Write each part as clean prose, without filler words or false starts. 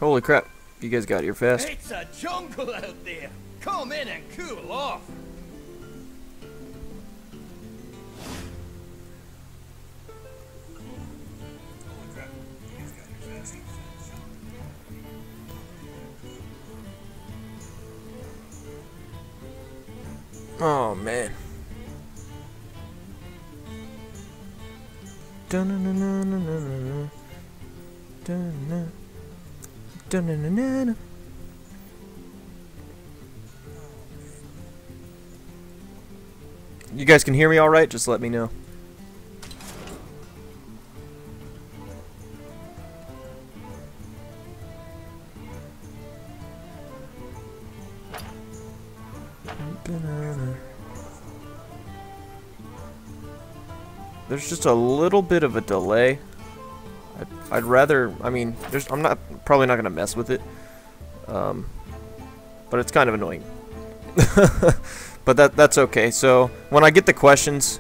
Holy crap, you guys got here fast. It's a jungle out there. Come in and cool off. Oh man. You guys can hear me all right? Just let me know. There's just a little bit of a delay. I'd rather, I mean, I'm probably not gonna mess with it, but it's kind of annoying. But that's okay. So when I get the questions,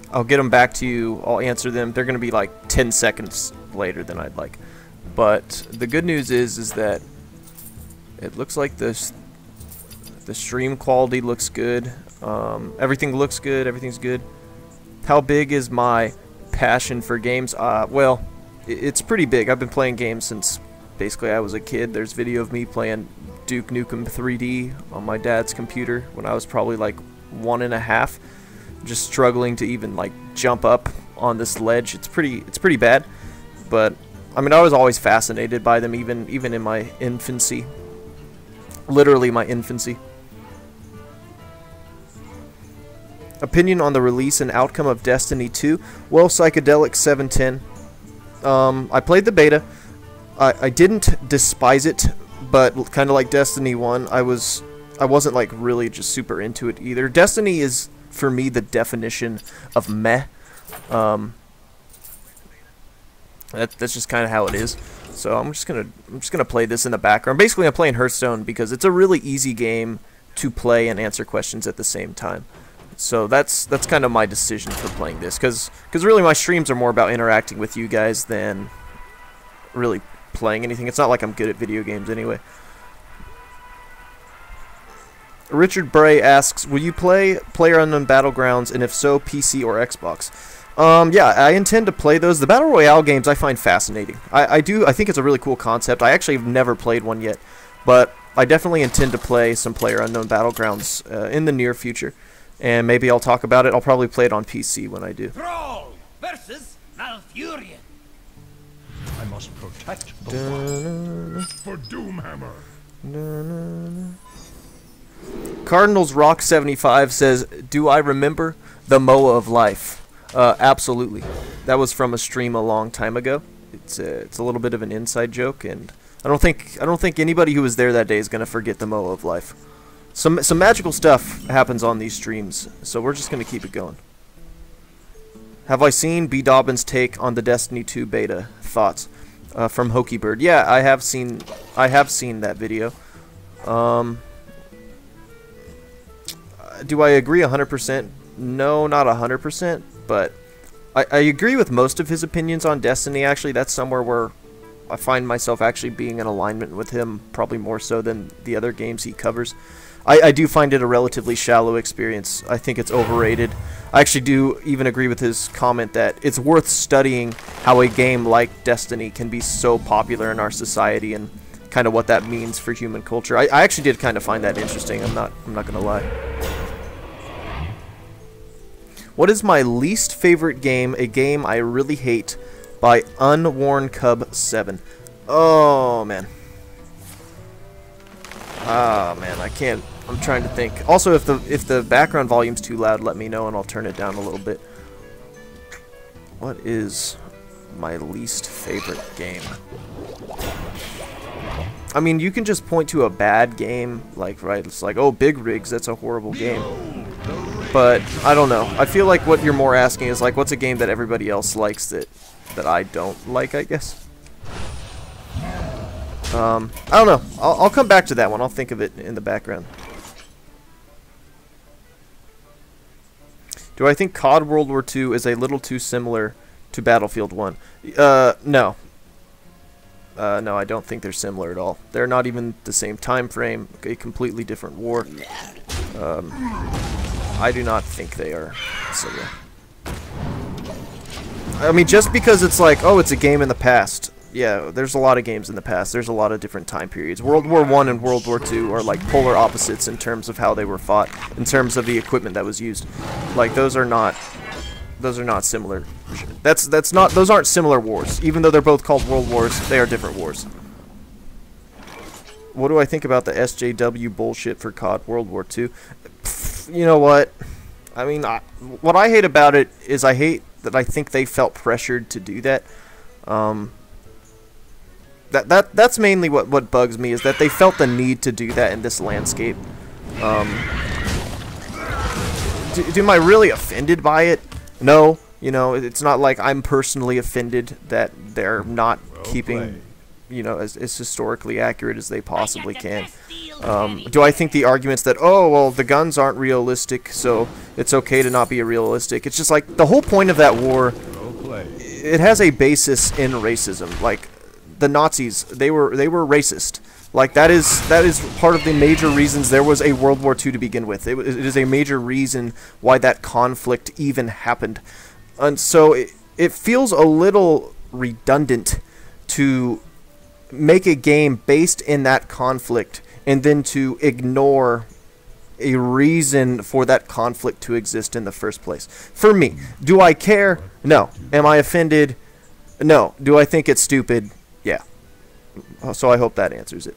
I'll get them back to you. I'll answer them. They're gonna be like 10 seconds later than I'd like. But the good news is that it looks like the stream quality looks good. Everything looks good. Everything's good. How big is my passion for games? Well, it's pretty big. I've been playing games since basically I was a kid. There's video of me playing Duke Nukem 3D on my dad's computer when I was probably like 1.5, just struggling to even like jump up on this ledge. It's pretty bad, but I mean I was always fascinated by them, even in my infancy, literally my infancy. Opinion on the release and outcome of Destiny 2? Well, Psychedelic 710. I played the beta. I didn't despise it, but kind of like Destiny 1, I wasn't like really just super into it either. Destiny is for me the definition of meh. That's just kind of how it is. So I'm just gonna play this in the background. Basically, I'm playing Hearthstone because it's a really easy game to play and answer questions at the same time. So that's kind of my decision for playing this, because really my streams are more about interacting with you guys than really playing anything. It's not like I'm good at video games anyway. Richard Bray asks, will you play PlayerUnknown Battlegrounds, and if so, PC or Xbox? Yeah, I intend to play those. The Battle Royale games I find fascinating. I think it's a really cool concept. I actually have never played one yet, but I definitely intend to play some PlayerUnknown Battlegrounds in the near future. And maybe I'll talk about it. I'll probably play it on PC when I do. Thrall versus Malfurion. I must protect the world for Doomhammer. Cardinals Rock 75 says, "Do I remember the Moa of Life?" Absolutely. That was from a stream a long time ago. It's a little bit of an inside joke, and I don't think anybody who was there that day is gonna forget the Moa of Life. Some magical stuff happens on these streams, so we're just gonna keep it going. Have I seen B. Dobbins' take on the Destiny 2 beta? Thoughts from Hokey Bird? Yeah, I have seen that video. Do I agree 100%? No, not 100%, but I agree with most of his opinions on Destiny. Actually, that's somewhere where I find myself actually being in alignment with him, probably more so than the other games he covers. I do find it a relatively shallow experience. I think it's overrated. I actually do even agree with his comment that it's worth studying how a game like Destiny can be so popular in our society and kind of what that means for human culture. I actually did kind of find that interesting. I'm not gonna lie. What is my least favorite game? A game I really hate, by Unworn Cub 7. Oh man. Ah man, I can't. I'm trying to think. Also, if the background volume's too loud, let me know and I'll turn it down a little bit. What is my least favorite game? I mean, you can just point to a bad game, like, right, it's like, oh, Big Rigs, that's a horrible game. But, I don't know. I feel like what you're more asking is, like, what's a game that everybody else likes that I don't like, I guess? I don't know. I'll come back to that one. I'll think of it in the background. Do I think COD World War II is a little too similar to Battlefield 1? No. No, I don't think they're similar at all. They're not even the same time frame, a completely different war. I do not think they are similar. I mean, just because it's like, oh, it's a game in the past. Yeah, there's a lot of games in the past. There's a lot of different time periods. World War I and World War II are like polar opposites in terms of how they were fought, in terms of the equipment that was used. Like, those are not similar. Those aren't similar wars. Even though they're both called world wars, they are different wars. What do I think about the SJW bullshit for COD World War II? You know what? I mean, what I hate about it is I hate that I think they felt pressured to do that. That's mainly what bugs me, is that they felt the need to do that in this landscape. Am I really offended by it? No. You know, it's not like I'm personally offended that they're not keeping, you know, as historically accurate as they possibly can. Do I think the arguments that, oh, well, the guns aren't realistic, so it's okay to not be realistic? It's just like, the whole point of that war, it has a basis in racism. Like, the Nazis, they were racist. Like, that is part of the major reasons there was a World War II to begin with. It is a major reason why that conflict even happened. And so it feels a little redundant to make a game based in that conflict and then to ignore a reason for that conflict to exist in the first place. For me, do I care? No. Am I offended? No. Do I think it's stupid? Yeah. So I hope that answers it.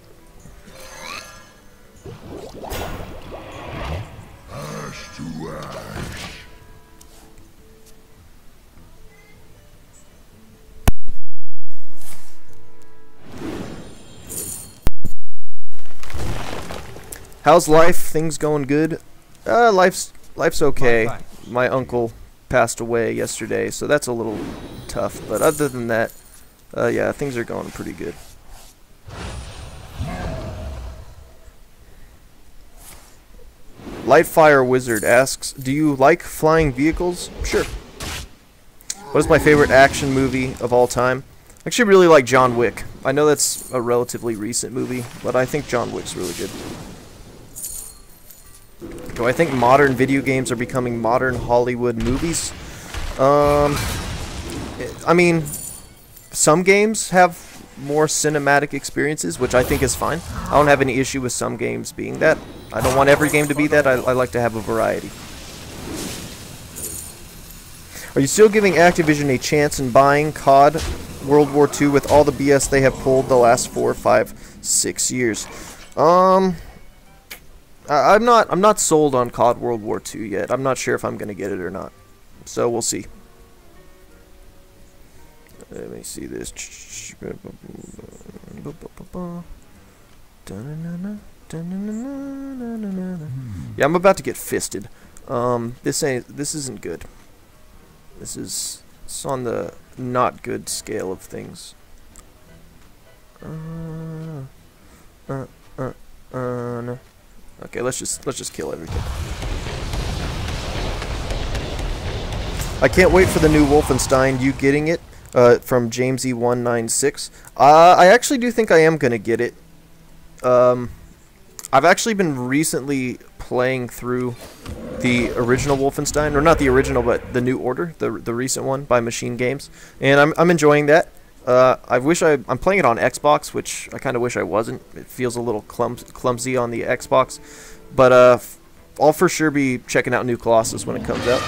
Ash to ash. How's life? Things going good? Life's okay. My uncle passed away yesterday, so that's a little tough. But other than that, yeah, things are going pretty good. Lightfire Wizard asks, do you like flying vehicles? Sure. What is my favorite action movie of all time? I actually really like John Wick. I know that's a relatively recent movie, but I think John Wick's really good. Do I think modern video games are becoming modern Hollywood movies? I mean, some games have more cinematic experiences, which I think is fine. I don't have any issue with some games being that. I don't want every game to be that. I like to have a variety. Are you still giving Activision a chance in buying COD World War II with all the BS they have pulled the last 4, 5, 6 years? I'm not sold on COD World War II yet. I'm not sure if I'm gonna get it or not. So we'll see. Let me see this. Yeah, I'm about to get fisted. This isn't good. It's on the not good scale of things. No. Okay, let's just kill everything. I can't wait for the new Wolfenstein. You getting it? From Jamesy196. I actually do think I am gonna get it. I've actually been recently playing through the original Wolfenstein, or not the original, but the New Order, the recent one by Machine Games, and I'm enjoying that. I'm playing it on Xbox, which I kind of wish I wasn't. It feels a little clumsy on the Xbox, but I'll for sure be checking out New Colossus when it comes out.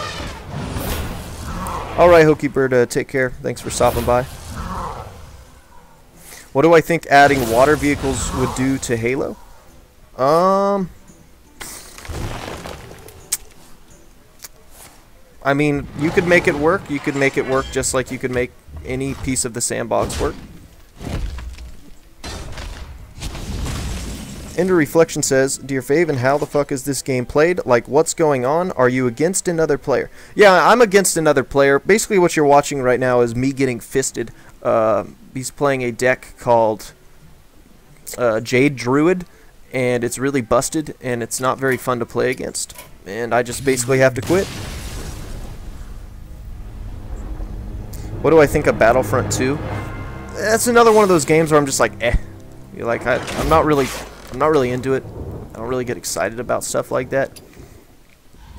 Alright, Hokey Bird, take care. Thanks for stopping by. What do I think adding water vehicles would do to Halo? I mean, you could make it work. You could make it work just like you could make any piece of the sandbox work. Ender Reflection says, Dear Favyn, how the fuck is this game played? Like, what's going on? Are you against another player? Yeah, I'm against another player. Basically, what you're watching right now is me getting fisted. He's playing a deck called Jade Druid, and it's really busted, and it's not very fun to play against. And I just basically have to quit. What do I think of Battlefront 2? That's another one of those games where I'm just like, eh. You're like, I'm not really into it. I don't really get excited about stuff like that.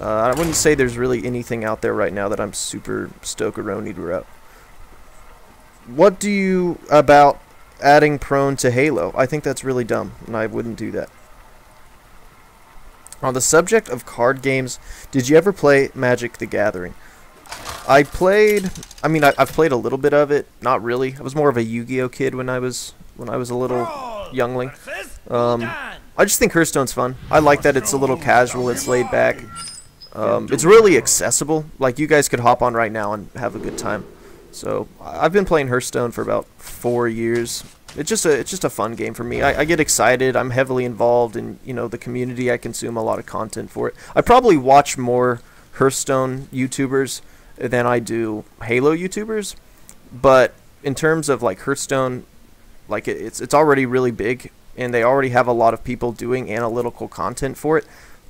I wouldn't say there's really anything out there right now that I'm super stokeronied about. What do you about adding prone to Halo? I think that's really dumb, and I wouldn't do that. On the subject of card games, did you ever play Magic the Gathering? I've played a little bit of it, not really. I was more of a Yu-Gi-Oh kid when I was a little youngling. I just think Hearthstone's fun. I like that it's a little casual, it's laid back. It's really accessible. Like, you guys could hop on right now and have a good time. So I've been playing Hearthstone for about 4 years. It's just a fun game for me. I get excited. I'm heavily involved in, you know, the community. I consume a lot of content for it. I probably watch more Hearthstone YouTubers than I do Halo YouTubers. But in terms of like Hearthstone, like it's already really big, and they already have a lot of people doing analytical content for it.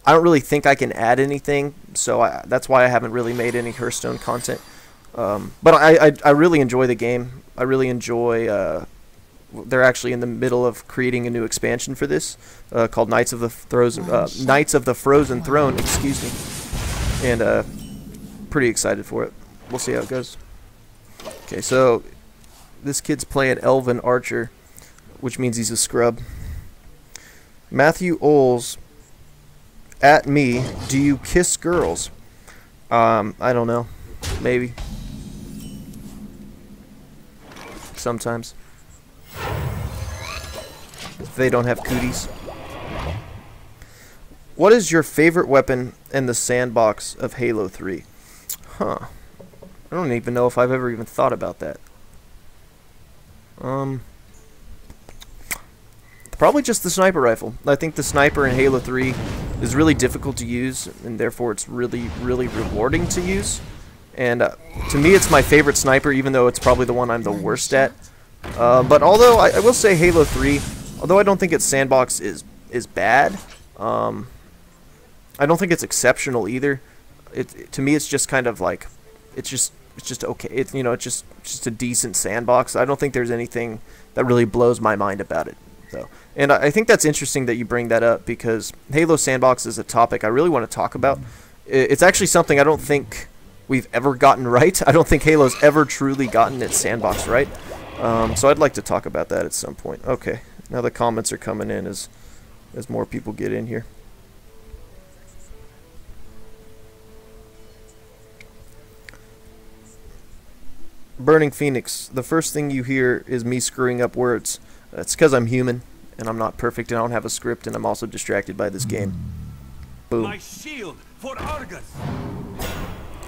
I don't really think I can add anything, so that's why I haven't really made any Hearthstone content. But I really enjoy the game. I really enjoy. They're actually in the middle of creating a new expansion for this, called Knights of the Frozen Throne. Excuse me, and pretty excited for it. We'll see how it goes. Okay, so this kid's playing Elven Archer, which means he's a scrub. Matthew Oles at me. Do you kiss girls? I don't know. Maybe. Sometimes. If they don't have cooties. What is your favorite weapon in the sandbox of Halo 3? Huh. I don't even know if I've ever even thought about that. Probably just the sniper rifle. I think the sniper in Halo 3 is really difficult to use, and therefore it's really, really rewarding to use. And to me, it's my favorite sniper, even though it's probably the one I'm the worst at. But although I will say Halo 3, although I don't think its sandbox is bad, I don't think it's exceptional either. To me, it's just kind of like, it's just okay. It's, you know, it's just a decent sandbox. I don't think there's anything that really blows my mind about it, though. And I think that's interesting that you bring that up, because Halo sandbox is a topic I really want to talk about. It's actually something I don't think we've ever gotten right. I don't think Halo's ever truly gotten its sandbox right. So I'd like to talk about that at some point. Okay, now the comments are coming in as more people get in here. Burning Phoenix, the first thing you hear is me screwing up words. It's because I'm human, and I'm not perfect, and I don't have a script, and I'm also distracted by this game. Boom. My shield for Argus.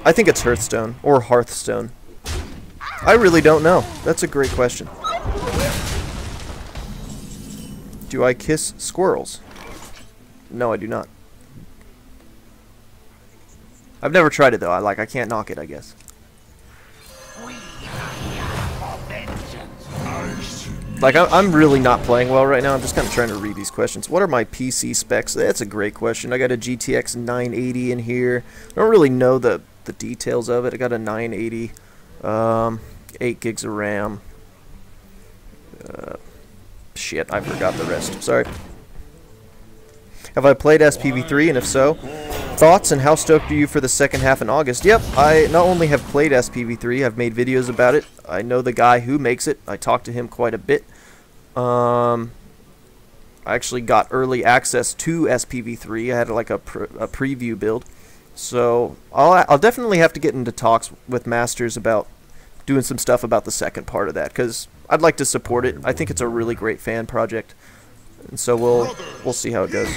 I think it's Hearthstone, or Hearthstone. I really don't know. That's a great question. Do I kiss squirrels? No, I do not. I've never tried it, though. I can't knock it, I guess. Like, I'm really not playing well right now. I'm just kind of trying to read these questions. What are my PC specs? That's a great question. I got a GTX 980 in here. I don't really know the details of it. I got a 980, 8 gigs of RAM. Shit, I forgot the rest. Sorry. Have I played SPV3, and if so, thoughts, and how stoked are you for the second half in August? Yep, I not only have played SPV3, I've made videos about it. I know the guy who makes it. I talked to him quite a bit. I actually got early access to SPV3. I had like a preview build. So I'll definitely have to get into talks with Masters about doing some stuff about the second part of that, because I'd like to support it. I think it's a really great fan project. And so we'll see how it goes.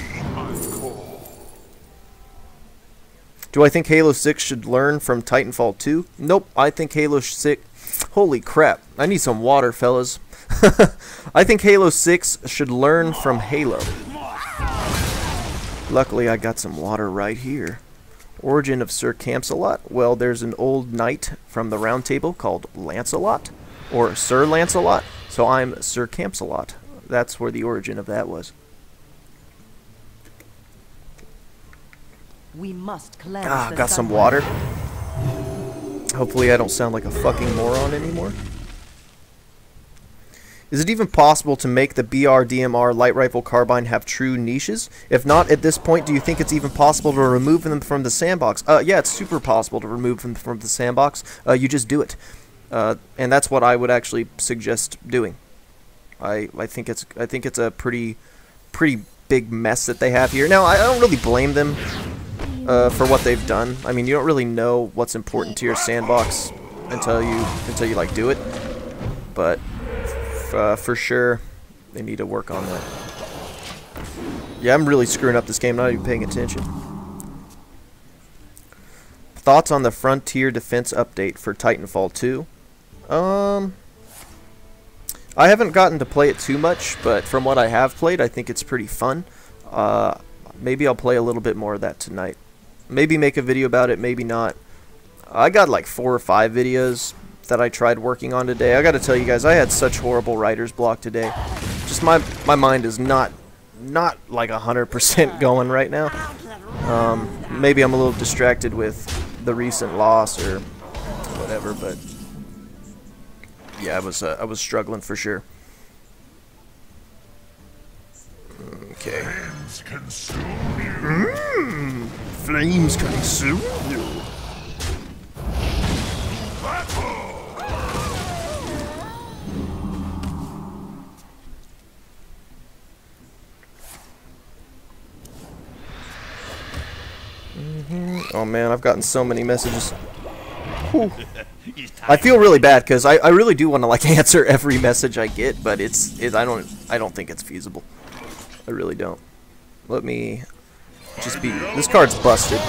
Do I think Halo 6 should learn from Titanfall 2? Nope. I think Halo 6... Holy crap. I need some water, fellas. I think Halo 6 should learn from Halo. Luckily, I got some water right here. Origin of Sir Campsalot? Well, there's an old knight from the Round Table called Lancelot, or Sir Lancelot, so I'm Sir Campsalot. That's where the origin of that was. We must cleanse Got some water. Hopefully I don't sound like a fucking moron anymore. Is it even possible to make the BR-DMR light rifle carbine have true niches? If not, at this point, do you think it's even possible to remove them from the sandbox? Yeah, it's super possible to remove them from the sandbox. You just do it. And that's what I would actually suggest doing. I think it's a pretty big mess that they have here. Now, I don't really blame them for what they've done. I mean, you don't really know what's important to your sandbox until you like do it. But for sure, they need to work on that. Yeah, I'm really screwing up this game, not even paying attention. Thoughts on the Frontier Defense update for Titanfall 2? I haven't gotten to play it too much, but from what I have played, I think it's pretty fun. Maybe I'll play a little bit more of that tonight. Maybe make a video about it, maybe not. I got like 4 or 5 videos that I tried working on today. I gotta tell you guys, I had such horrible writer's block today. Just my mind is not like 100% going right now. Maybe I'm a little distracted with the recent loss or whatever, but yeah, I was struggling for sure. Okay. Flames consume you. Flames consume you. Oh man, I've gotten so many messages. Whew. I feel really bad because I really do want to like answer every message I get, but I don't think it's feasible. I really don't. Let me just be. This card's busted.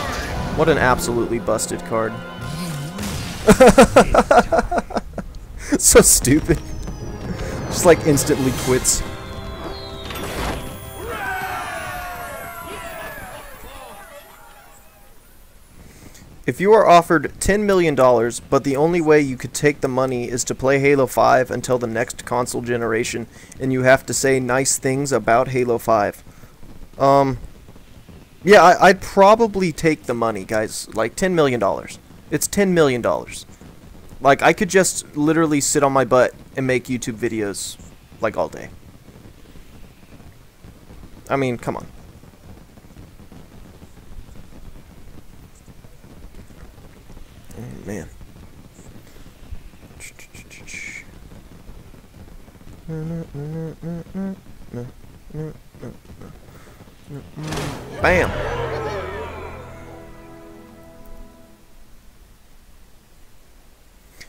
What an absolutely busted card. So stupid. Just like instantly quits. If you are offered $10 million, but the only way you could take the money is to play Halo 5 until the next console generation, and you have to say nice things about Halo 5. Yeah, I'd probably take the money, guys. Like, $10 million. It's $10 million. Like, I could just literally sit on my butt and make YouTube videos, like, all day. I mean, come on. Oh, man. Bam.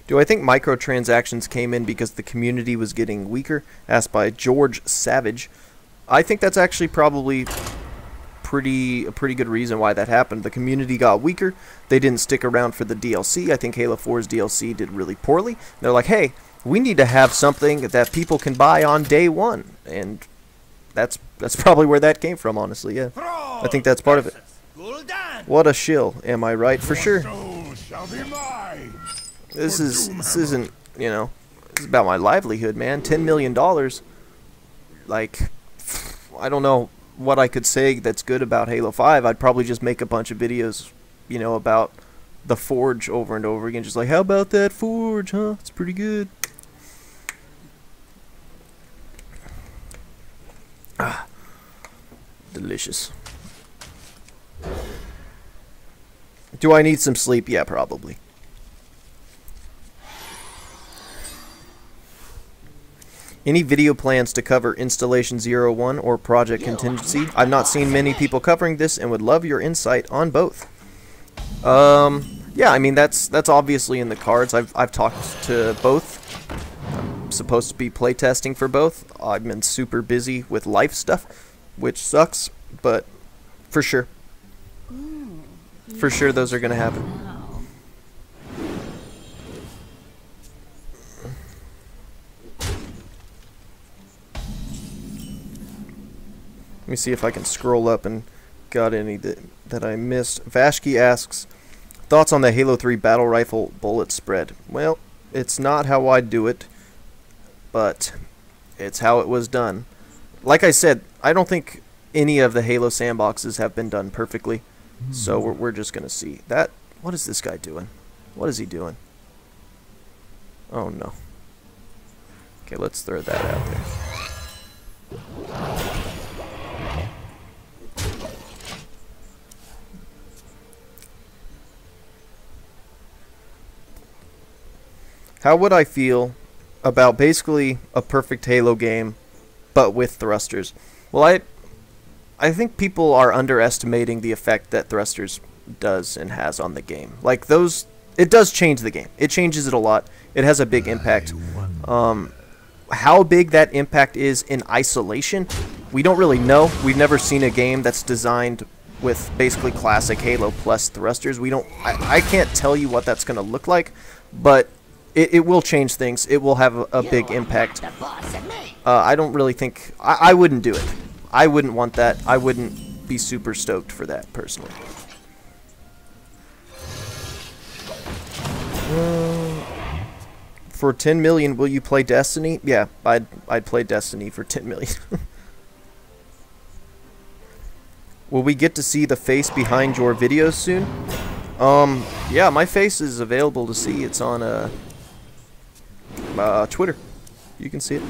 Do I think microtransactions came in because the community was getting weaker? Asked by George Savage. I think that's actually probably a pretty good reason why that happened. The community got weaker. They didn't stick around for the DLC. I think Halo 4's DLC did really poorly. They're like, hey, we need to have something that people can buy on day one, and that's probably where that came from, honestly. Yeah, I think that's part of it. What a shill, am I right? For sure. This isn't, you know, this is about my livelihood, man. $10 million. Like, I don't know what I could say that's good about Halo 5. I'd probably just make a bunch of videos, you know, about the Forge over and over again. Just like, how about that Forge, huh? It's pretty good. Ah, delicious. Do I need some sleep? Yeah, probably. Any video plans to cover Installation 01 or Project Contingency? I've not seen many people covering this and would love your insight on both. Yeah, I mean, that's obviously in the cards. I've talked to both. I'm supposed to be playtesting for both. I've been super busy with life stuff, which sucks, but for sure. for sure those are going to happen. Let me see if I can scroll up and got any that I missed. Vashki asks, thoughts on the Halo 3 battle rifle bullet spread? Well, it's not how I'd do it, but it's how it was done. Like I said, I don't think any of the Halo sandboxes have been done perfectly, so we're just going to see. That, what is this guy doing? What is he doing? Oh no. Okay, let's throw that out there. How would I feel about basically a perfect Halo game, but with thrusters? Well, I think people are underestimating the effect that thrusters does and has on the game. Like those, it does change the game. It changes it a lot. It has a big impact. How big that impact is in isolation, we don't really know. We've never seen a game that's designed with basically classic Halo plus thrusters. I can't tell you what that's going to look like, but it will change things. It will have a big impact. I don't really think... I wouldn't do it. I wouldn't want that. I wouldn't be super stoked for that, personally. For 10 million, will you play Destiny? Yeah, I'd play Destiny for 10 million. Will we get to see the face behind your videos soon? Yeah, my face is available to see. It's on Twitter. You can see it.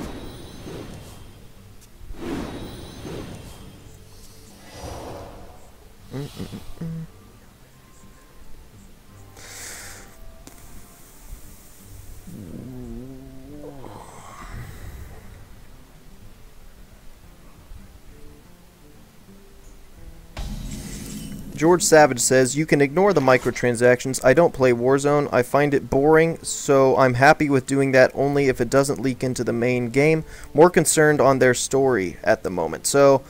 George Savage says, you can ignore the microtransactions. I don't play Warzone. I find it boring, so I'm happy with doing that only if it doesn't leak into the main game. More concerned on their story at the moment. So,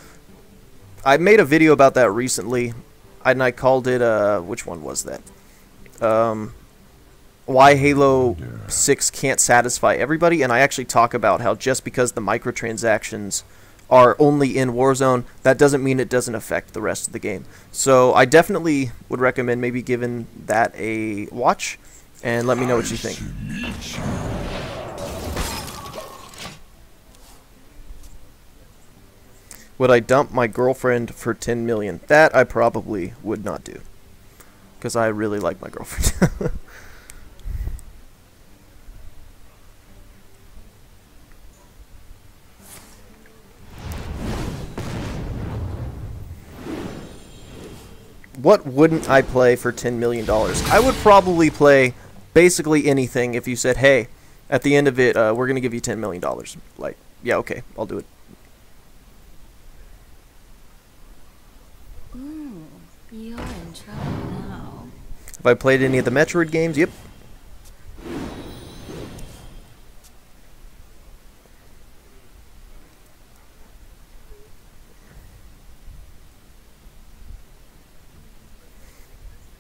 I made a video about that recently, and I called it, which one was that? Why Halo 6 can't satisfy everybody, and I actually talk about how just because the microtransactions are only in Warzone, that doesn't mean it doesn't affect the rest of the game. So I definitely would recommend maybe giving that a watch, and let me know what you think. Would I dump my girlfriend for 10 million? That I probably would not do, because I really like my girlfriend. What wouldn't I play for $10 million? I would probably play basically anything if you said, hey, at the end of it, we're going to give you $10 million. Like, yeah, okay, I'll do it. Ooh, you're in trouble now. Have I played any of the Metroid games? Yep.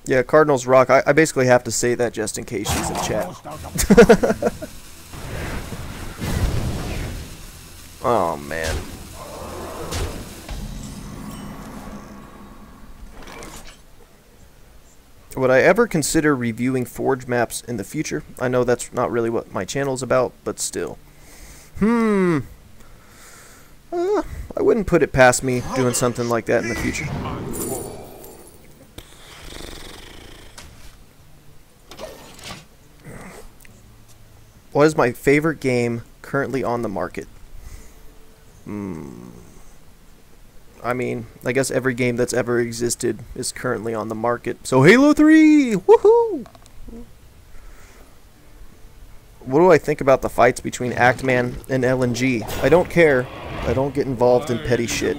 Yeah, Cardinals rock. I basically have to say that just in case she's in chat. Oh, man. Would I ever consider reviewing Forge maps in the future? I know that's not really what my channel's about, but still. I wouldn't put it past me doing something like that in the future. What is my favorite game currently on the market? I mean, I guess every game that's ever existed is currently on the market. So Halo 3! Woohoo! What do I think about the fights between Actman and LNG? I don't care. I don't get involved in petty shit.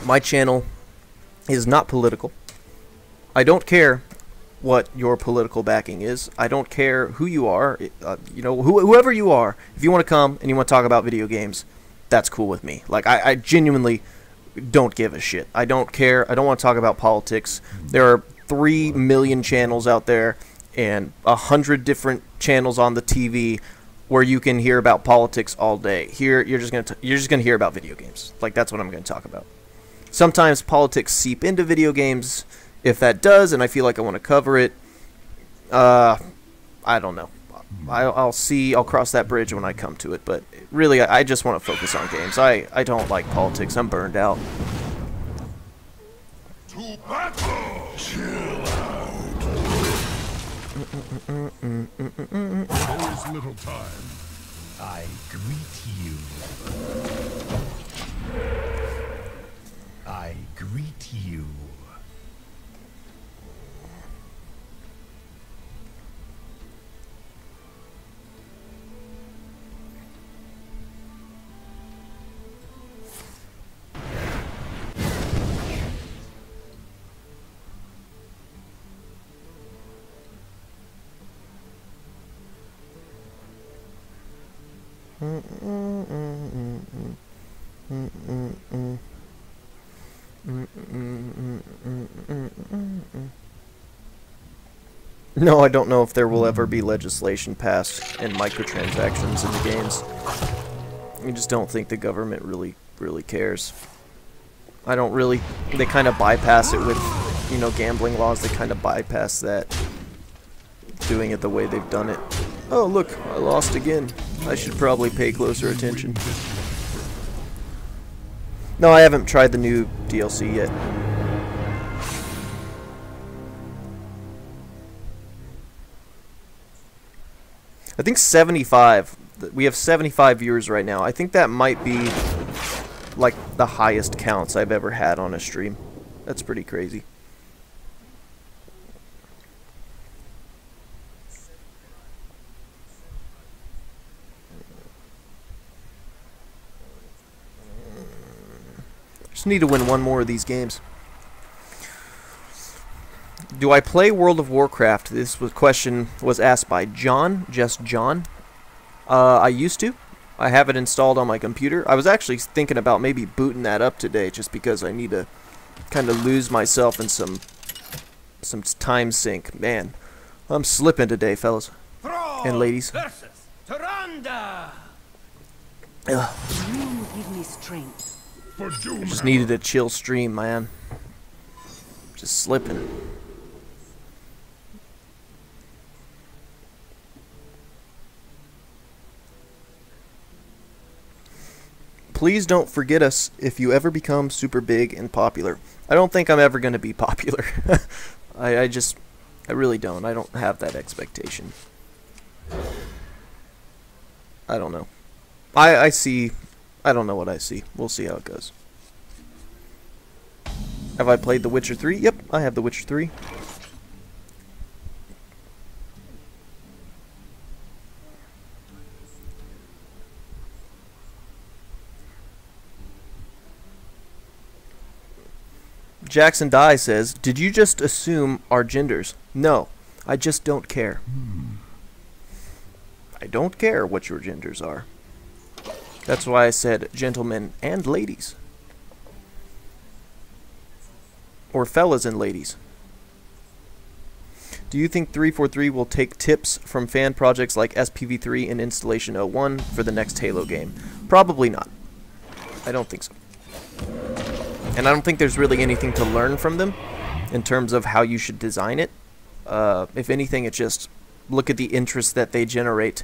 My channel is not political. I don't care what your political backing is. I don't care who you are. You know, whoever you are. If you want to come and you want to talk about video games, that's cool with me. Like, I genuinely don't give a shit. I don't care. I don't want to talk about politics. There are 3 million channels out there and 100 different channels on the TV where you can hear about politics all day. Here, you're just gonna hear about video games. Like, that's what I'm gonna talk about. Sometimes politics seep into video games. If that does, and I feel like I want to cover it, I don't know. I'll see. I'll cross that bridge when I come to it. But really, I just want to focus on games. I don't like politics. I'm burned out. To battle! Chill out. There is little time. I greet you. I greet you. No, I don't know if there will ever be legislation passed in microtransactions in the games. I just don't think the government really cares. I don't really... They kind of bypass it with, you know, gambling laws. They kind of bypass that, doing it the way they've done it. Oh, look, I lost again. I should probably pay closer attention. No, I haven't tried the new DLC yet. I think 75. We have 75 viewers right now. I think that might be like the highest counts I've ever had on a stream. That's pretty crazy. Just need to win one more of these games. Do I play World of Warcraft? This question was asked by John, just John. I used to. I have it installed on my computer. I was actually thinking about maybe booting that up today, just because I need to kind of lose myself in some time sync. Man, I'm slipping today, fellas and ladies. Ugh. You give me strength. Just needed a chill stream, man. Just slipping. Please don't forget us if you ever become super big and popular. I don't think I'm ever going to be popular. I really don't. I don't have that expectation. I don't know. I don't know what I see. We'll see how it goes. Have I played The Witcher 3? Yep, I have The Witcher 3. Jackson Dye says, did you just assume our genders? No, I just don't care. I don't care what your genders are. That's why I said gentlemen and ladies. Or fellas and ladies. Do you think 343 will take tips from fan projects like SPV3 and Installation 01 for the next Halo game? Probably not. I don't think so. And I don't think there's really anything to learn from them in terms of how you should design it. If anything, it's just look at the interest that they generate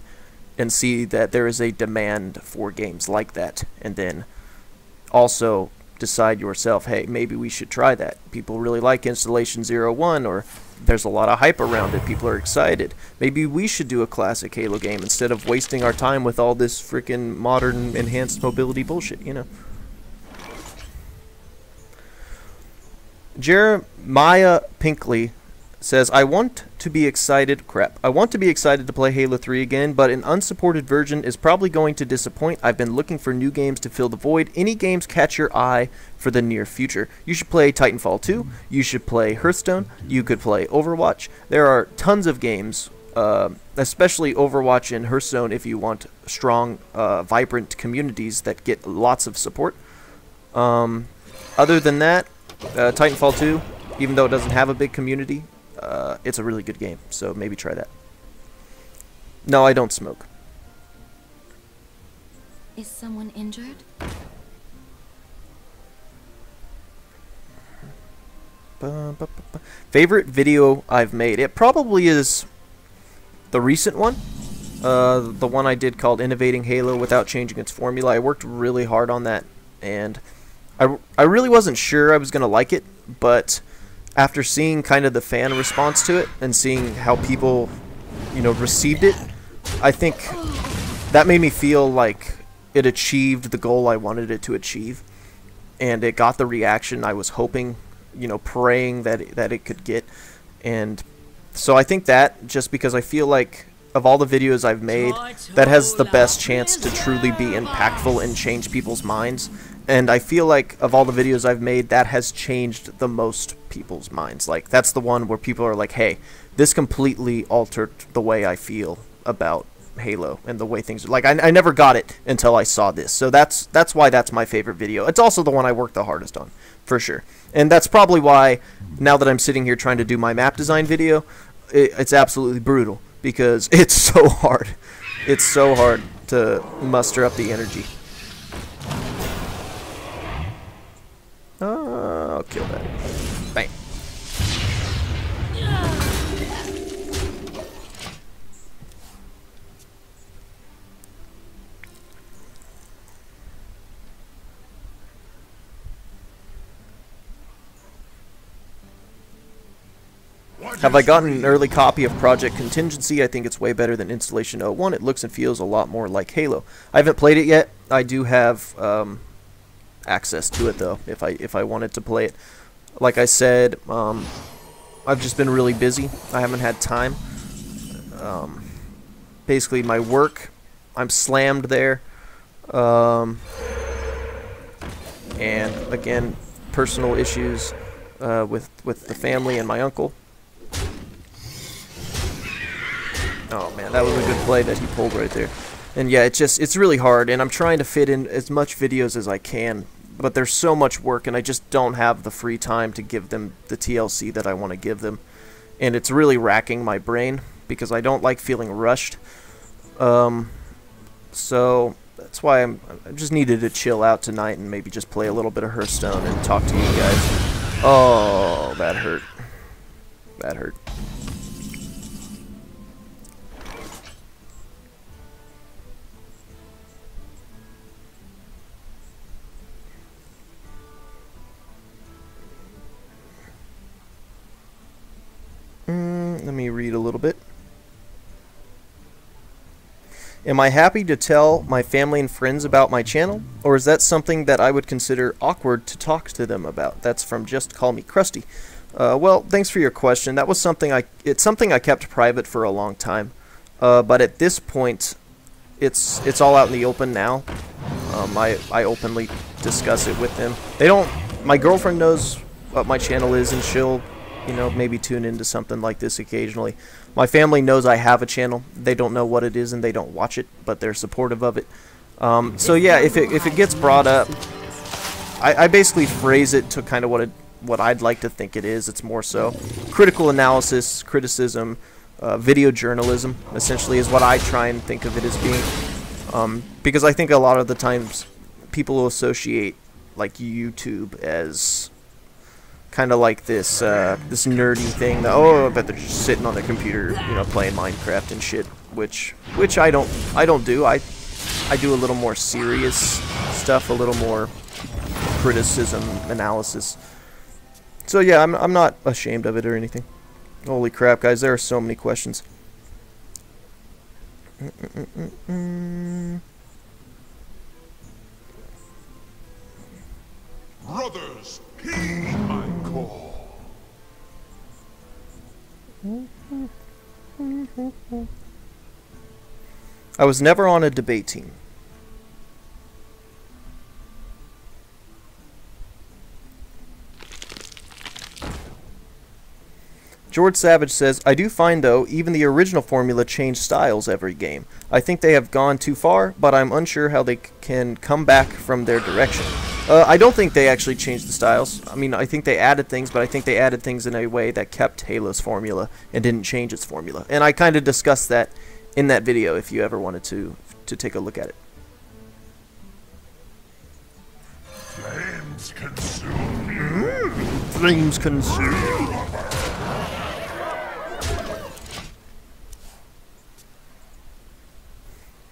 and see that there is a demand for games like that. And then also decide yourself, hey, maybe we should try that. People really like Installation 01, or there's a lot of hype around it. People are excited. Maybe we should do a classic Halo game instead of wasting our time with all this freaking modern enhanced mobility bullshit, you know. Jeremiah Pinkley says, I want to be excited to play Halo 3 again, but an unsupported version is probably going to disappoint. I've been looking for new games to fill the void. Any games catch your eye for the near future? You should play Titanfall 2. You should play Hearthstone. You could play Overwatch. There are tons of games, especially Overwatch and Hearthstone, if you want strong, vibrant communities that get lots of support. Other than that, Titanfall 2, even though it doesn't have a big community, it's a really good game, so maybe try that. No, I don't smoke. Is someone injured? Favorite video I've made? It probably is the recent one. The one I did called Innovating Halo Without Changing Its Formula. I worked really hard on that, and I really wasn't sure I was going to like it, but after seeing kind of the fan response to it and seeing how people, you know, received it, I think that made me feel like it achieved the goal I wanted it to achieve, and it got the reaction I was hoping, you know, praying that it could get. And so I think that, just because I feel like of all the videos I've made, that has the best chance to truly be impactful and change people's minds. And I feel like of all the videos I've made, that has changed the most people's minds. Like, that's the one where people are like, hey, this completely altered the way I feel about Halo and the way things are. Like, I never got it until I saw this. So that's why that's my favorite video. It's also the one I worked the hardest on, for sure. And that's probably why, now that I'm sitting here trying to do my map design video, it's absolutely brutal, because it's so hard. It's so hard to muster up the energy. I'll kill that. Bang. Have I gotten an early copy of Project Contingency? I think it's way better than Installation 01. It looks and feels a lot more like Halo. I haven't played it yet. I do have access to it, though, if I wanted to play it. Like I said, I've just been really busy. I haven't had time. Basically, my work, I'm slammed there. And again, personal issues with the family and my uncle. Oh man, that was a good play that he pulled right there. And yeah, it's really hard, and I'm trying to fit in as much videos as I can, but there's so much work, and I just don't have the free time to give them the TLC that I want to give them. And it's really racking my brain, because I don't like feeling rushed. So that's why I just needed to chill out tonight and maybe just play a little bit of Hearthstone and talk to you guys. Oh, that hurt. That hurt. Let me read a little bit. Am I happy to tell my family and friends about my channel, or is that something that I would consider awkward to talk to them about? That's from Just Call Me Krusty. Well, thanks for your question. That was something it's something I kept private for a long time, but at this point, it's all out in the open now. I openly discuss it with them. They don't. My girlfriend knows what my channel is, and she'll, you know, maybe tune into something like this occasionally. My family knows I have a channel. They don't know what it is and they don't watch it, but they're supportive of it. So yeah, if it gets brought up, I basically phrase it to kind of what I'd like to think it is. It's more so critical analysis, criticism, video journalism, essentially, is what I try and think of it as being. Because I think a lot of the times people will associate like YouTube as kind of like this this nerdy thing that, oh, I bet they're just sitting on their computer, you know, playing Minecraft and shit, which I don't do. I do a little more serious stuff, a little more criticism, analysis. So yeah, I'm not ashamed of it or anything. Holy crap, guys, there are so many questions. Brothers, heed my call. I was never on a debate team. George Savage says, I do find, though, even the original formula changed styles every game. I think they have gone too far, but I'm unsure how they can come back from their direction. I don't think they actually changed the styles. I mean, I think they added things, but I think they added things in a way that kept Halo's formula and didn't change its formula. And I kind of discussed that in that video if you ever wanted to take a look at it. Flames consume you. Flames consume.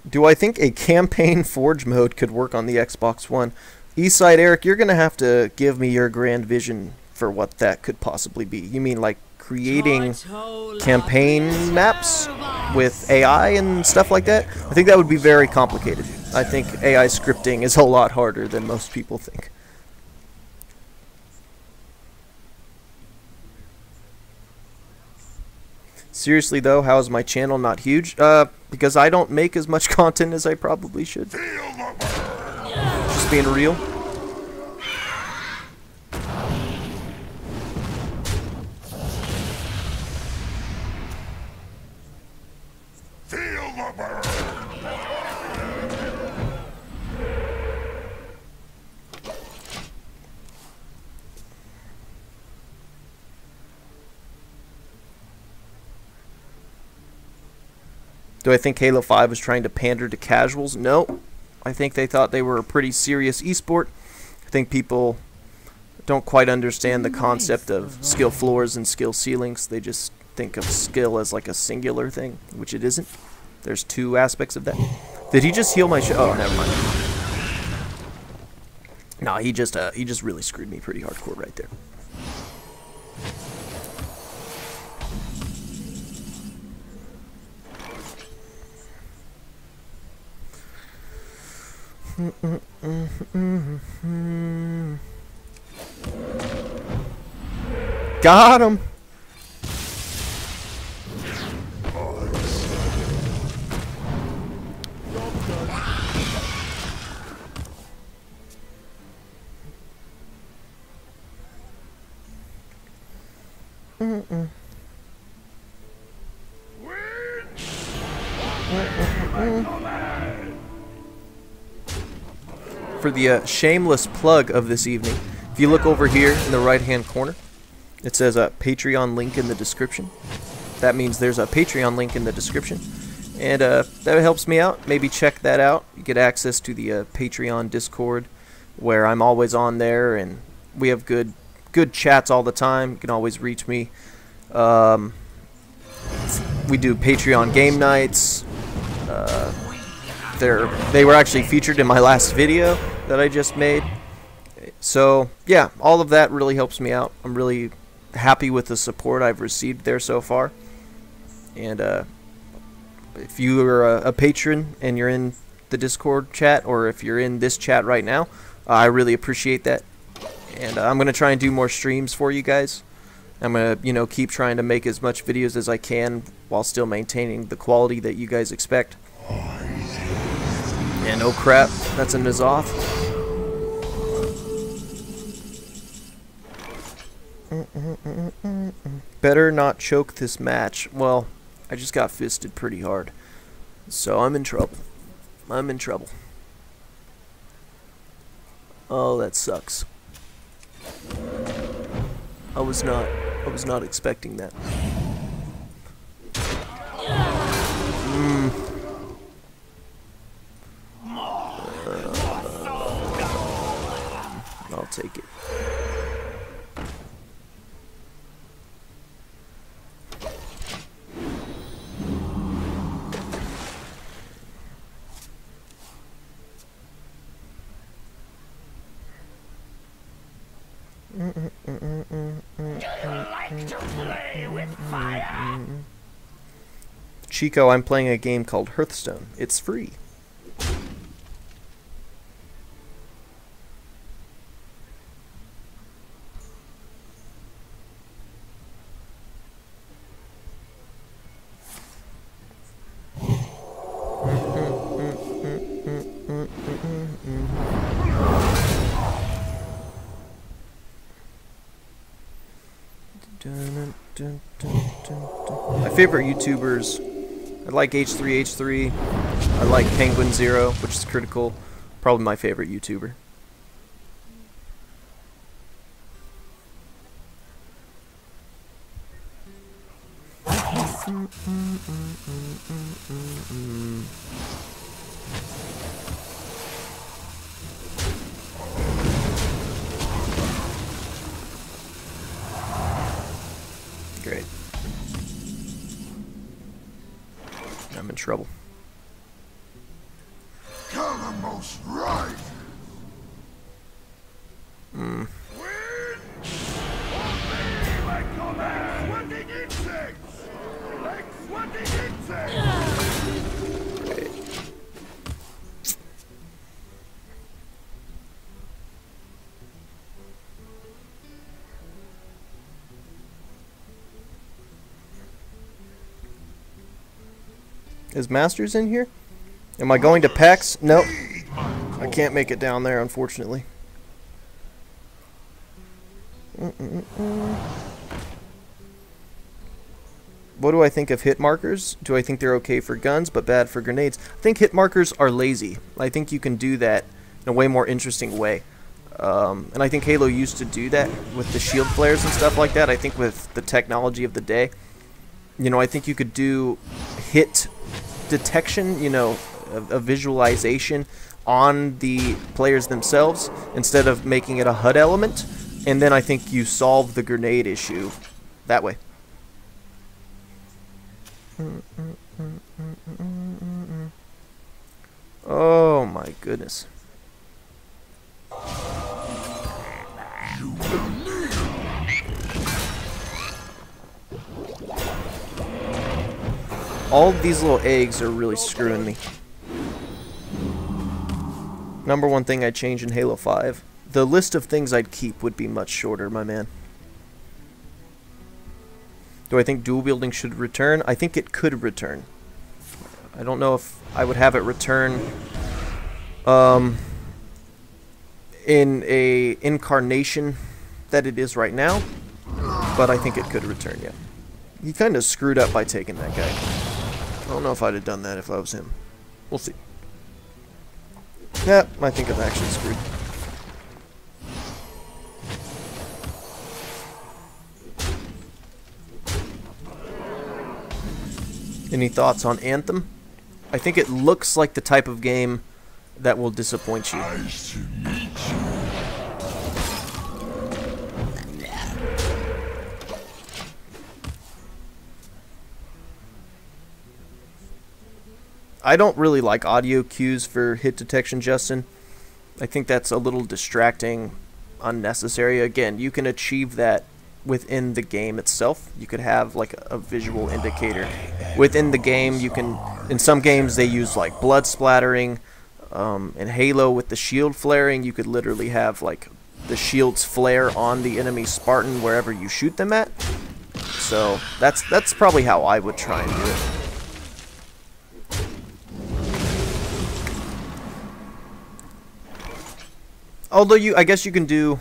Do I think a campaign forge mode could work on the Xbox One? Eastside Eric, you're going to have to give me your grand vision for what that could possibly be. You mean like creating campaign maps with AI and stuff like that? I think that would be very complicated. I think AI scripting is a lot harder than most people think. Seriously though, how is my channel not huge? Because I don't make as much content as I probably should. Just being real. Feel the burn. Do I think Halo 5 was trying to pander to casuals? No. I think they thought they were a pretty serious esport. I think people don't quite understand the concept of skill floors and skill ceilings. They just think of skill as like a singular thing, which it isn't. There's two aspects of that. Did he just heal my oh, never mind. No, he just really screwed me pretty hardcore right there. Got him. For the shameless plug of this evening, if you look over here in the right hand corner, it says a Patreon link in the description. That means there's a Patreon link in the description, and that helps me out. Maybe check that out. You get access to the Patreon Discord, where I'm always on there, and we have good chats all the time. You can always reach me. We do Patreon game nights. They were actually featured in my last video that I just made. So yeah, all of that really helps me out. I'm really happy with the support I've received there so far. And if you are a patron and you're in the Discord chat, or if you're in this chat right now, I really appreciate that. And I'm gonna try and do more streams for you guys. I'm gonna keep trying to make as much videos as I can while still maintaining the quality that you guys expect. And oh crap, that's a N'Zoth. Better not choke this match. Well, I just got fisted pretty hard, so I'm in trouble. I'm in trouble. Oh, that sucks. I was not expecting that. I'll take it. Chico, I'm playing a game called Hearthstone. It's free. favorite YouTubers, I like H3H3. I like Penguin Zero, which is critical. Probably my favorite YouTuber. Great. I'm in trouble. Almost right. Hmm. Like sweating insects. Like sweating insects. Great. Is Masters in here? Am I going to PAX? Nope. I can't make it down there, unfortunately. What do I think of hit markers? Do I think they're okay for guns but bad for grenades? I think hit markers are lazy. I think you can do that in a way more interesting way. And I think Halo used to do that with the shield flares and stuff like that. I think with the technology of the day, you know, I think you could do hit detection, you know, a visualization on the players themselves instead of making it a HUD element, and then I think you solve the grenade issue that way. Oh my goodness. All of these little eggs are really screwing me. Number one thing I'd change in Halo 5. The list of things I'd keep would be much shorter, my man. Do I think dual wielding should return? I think it could return. I don't know if I would have it return in a incarnation that it is right now, but I think it could return, yeah. He kind of screwed up by taking that guy. I don't know if I'd have done that if I was him. We'll see. Yeah, I think I'm actually screwed. Any thoughts on Anthem? I think it looks like the type of game that will disappoint you. Nice to meet you. I don't really like audio cues for hit detection, Justin. I think that's a little distracting, unnecessary. Again, you can achieve that within the game itself. You could have like a visual indicator within the game. You can, in some games they use like blood splattering. In Halo with the shield flaring, you could literally have like the shields flare on the enemy Spartan wherever you shoot them at. So that's probably how I would try and do it. Although I guess you can do,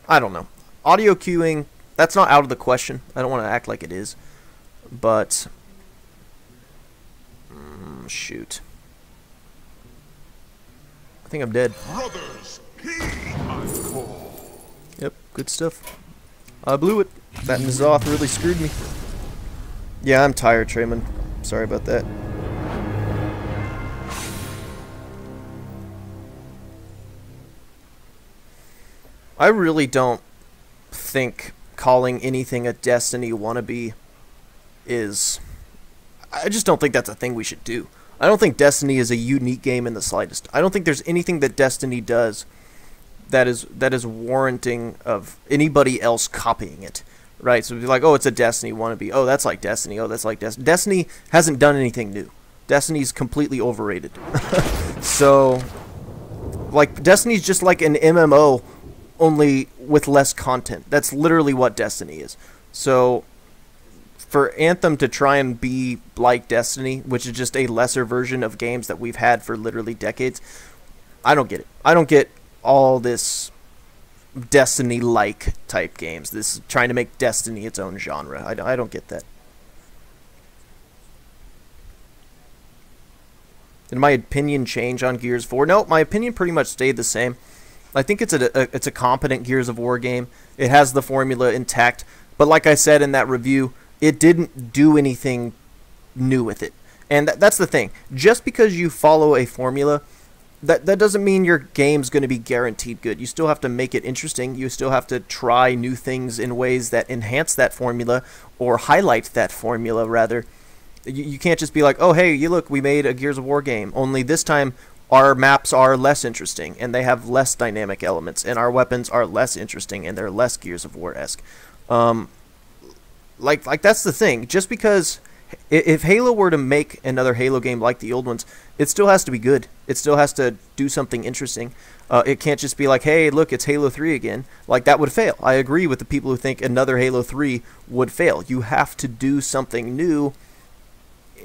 I don't know, audio cueing. That's not out of the question. I don't want to act like it is, but shoot. I think I'm dead. Brothers, heed my call. Yep, good stuff. I blew it. That N'Zoth really screwed me. Yeah, I'm tired, Trayman. Sorry about that. I really don't think calling anything a Destiny wannabe is... I just don't think that's a thing we should do. I don't think Destiny is a unique game in the slightest. I don't think there's anything that Destiny does that is warranting of anybody else copying it, right? So it'd be like, oh, it's a Destiny wannabe. Oh, that's like Destiny. Oh, that's like Destiny. Destiny hasn't done anything new. Destiny's completely overrated. So, like, Destiny's just like an MMO, only with less content. That's literally what Destiny is. So, for Anthem to try and be like Destiny, which is just a lesser version of games that we've had for literally decades, I don't get it. I don't get all this Destiny-like type games. This trying to make Destiny its own genre. I don't get that. Did my opinion change on Gears 4? No, my opinion pretty much stayed the same. I think it's a competent Gears of War game. It has the formula intact, but like I said in that review, it didn't do anything new with it. And that's the thing. Just because you follow a formula, that doesn't mean your game's going to be guaranteed good. You still have to make it interesting. You still have to try new things in ways that enhance that formula or highlight that formula, rather. You can't just be like, oh, hey, you look, we made a Gears of War game. Only this time our maps are less interesting and they have less dynamic elements, and our weapons are less interesting and they're less Gears of War-esque. Like that's the thing. Just because if Halo were to make another Halo game like the old ones, it still has to be good. It still has to do something interesting. It can't just be like, hey, look, it's Halo 3 again. Like, that would fail. I agree with the people who think another Halo 3 would fail. You have to do something new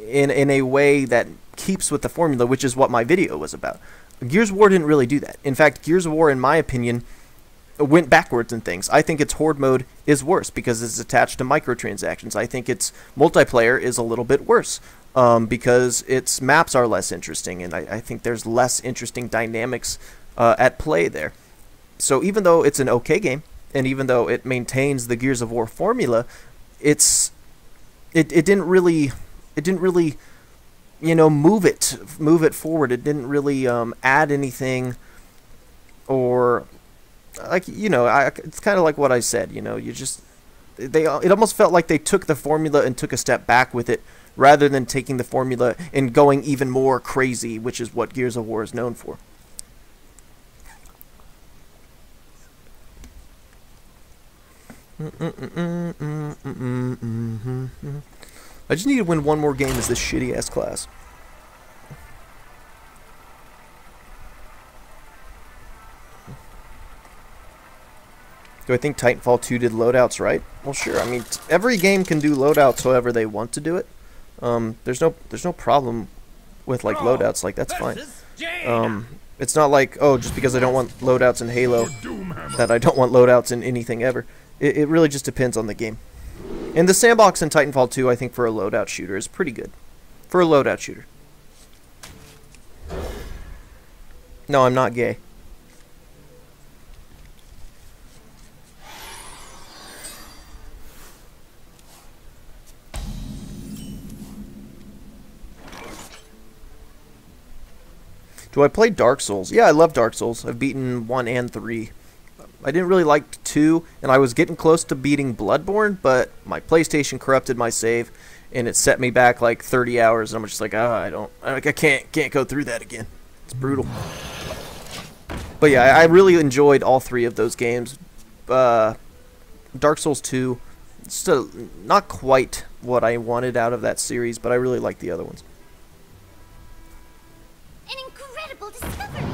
in a way that keeps with the formula, which is what my video was about. Gears of War didn't really do that. In fact, Gears of War, in my opinion, went backwards in things. I think its horde mode is worse because it's attached to microtransactions. I think its multiplayer is a little bit worse because its maps are less interesting, and I think there's less interesting dynamics at play there. So even though it's an okay game, and even though it maintains the Gears of War formula, it didn't really move it forward. It didn't really add anything, or like, it's kind of like what I said. It almost felt like they took the formula and took a step back with it, rather than taking the formula and going even more crazy, which is what Gears of War is known for. I just need to win one more game as this shitty ass class. Do I think Titanfall 2 did loadouts right? Well, sure. I mean, every game can do loadouts however they want to do it. There's no problem with like loadouts. Like, that's fine. It's not like, oh, just because I don't want loadouts in Halo that I don't want loadouts in anything ever. It really just depends on the game. And the sandbox in Titanfall 2, I think, for a loadout shooter is pretty good. For a loadout shooter. No, I'm not gay. Do I play Dark Souls? Yeah, I love Dark Souls. I've beaten 1 and 3. I didn't really like 2, and I was getting close to beating Bloodborne, but my PlayStation corrupted my save, and it set me back like 30 hours, and I'm just like, I can't go through that again. It's brutal. But yeah, I really enjoyed all 3 of those games. Dark Souls 2, still not quite what I wanted out of that series, but I really like the other ones. An incredible discovery!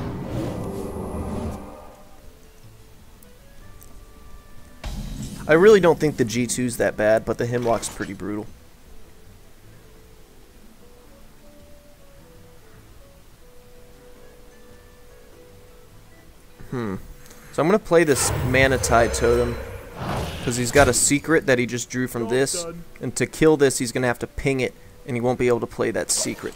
I really don't think the G2's that bad, but the Hemlock's pretty brutal. So I'm going to play this Manatide Totem, because he's got a secret that he just drew from this, and to kill this he's going to have to ping it, and he won't be able to play that secret.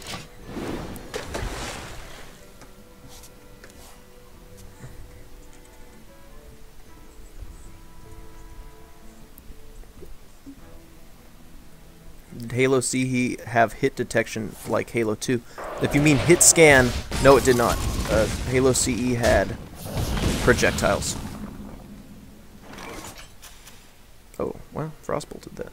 Did Halo C have hit detection like Halo 2? If you mean hit scan, no, it did not. Halo CE had projectiles. Oh, well, Frostbolt did that.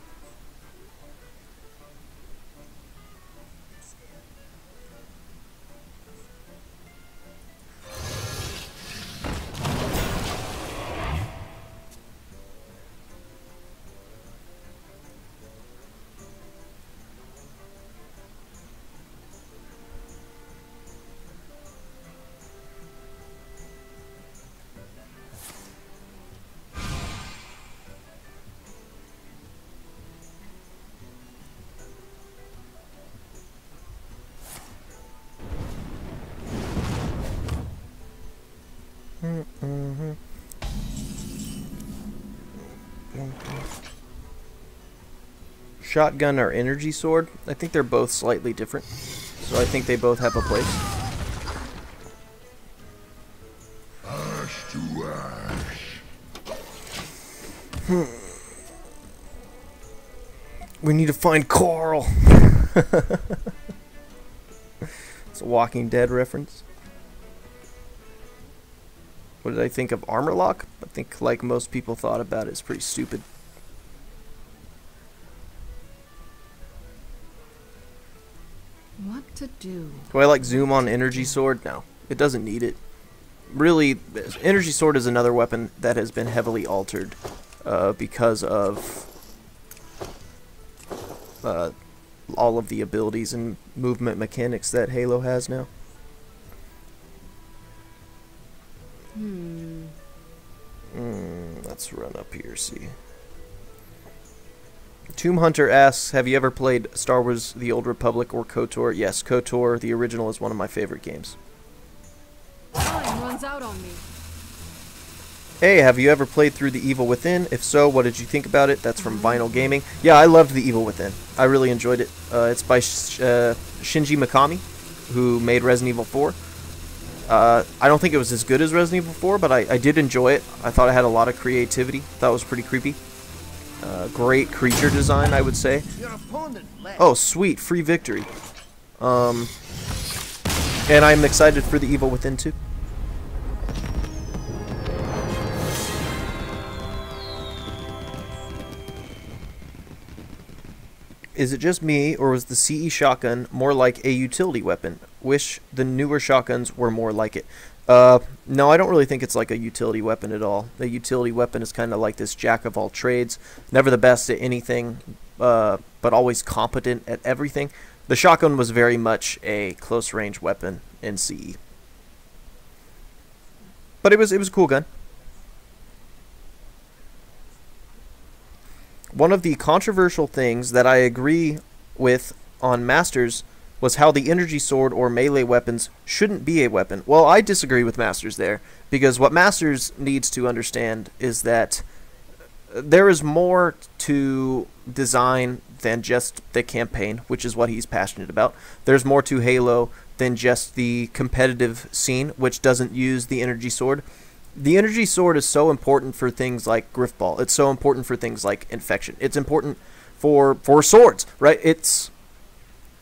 Shotgun or energy sword? I think they're both slightly different. So I think they both have a place. Ash to ash. We need to find Carl. It's a Walking Dead reference. What did I think of Armor Lock? I think, like most people thought about it, it's pretty stupid. What to do? Do I like zoom on energy sword? No, it doesn't need it. Really, energy sword is another weapon that has been heavily altered because of all of the abilities and movement mechanics that Halo has now. Let's run up here, see. Tomb Hunter asks, have you ever played Star Wars The Old Republic or KOTOR? Yes, KOTOR, the original, is one of my favorite games. Time runs out on me. Hey, have you ever played through The Evil Within? If so, what did you think about it? That's from Vinyl Gaming. Yeah, I loved The Evil Within. I really enjoyed it. It's by Shinji Mikami, who made Resident Evil 4. I don't think it was as good as Resident Evil 4, but I did enjoy it. I thought it had a lot of creativity. Thought it was pretty creepy. Great creature design, I would say. Your opponent left. Oh, sweet. Free victory. And I'm excited for The Evil Within 2. Is it just me, or was the CE shotgun more like a utility weapon? Wish the newer shotguns were more like it. No, I don't really think it's like a utility weapon at all. The utility weapon is kind of like this jack of all trades, never the best at anything, but always competent at everything. The shotgun was very much a close range weapon in CE, but it was a cool gun. One of the controversial things that I agree with on Masters was how the energy sword or melee weapons shouldn't be a weapon. Well, I disagree with Masters there, because what Masters needs to understand is that there is more to design than just the campaign, which is what he's passionate about. There's more to Halo than just the competitive scene, which doesn't use the energy sword. The energy sword is so important for things like Griffball. It's so important for things like Infection. It's important for swords, right?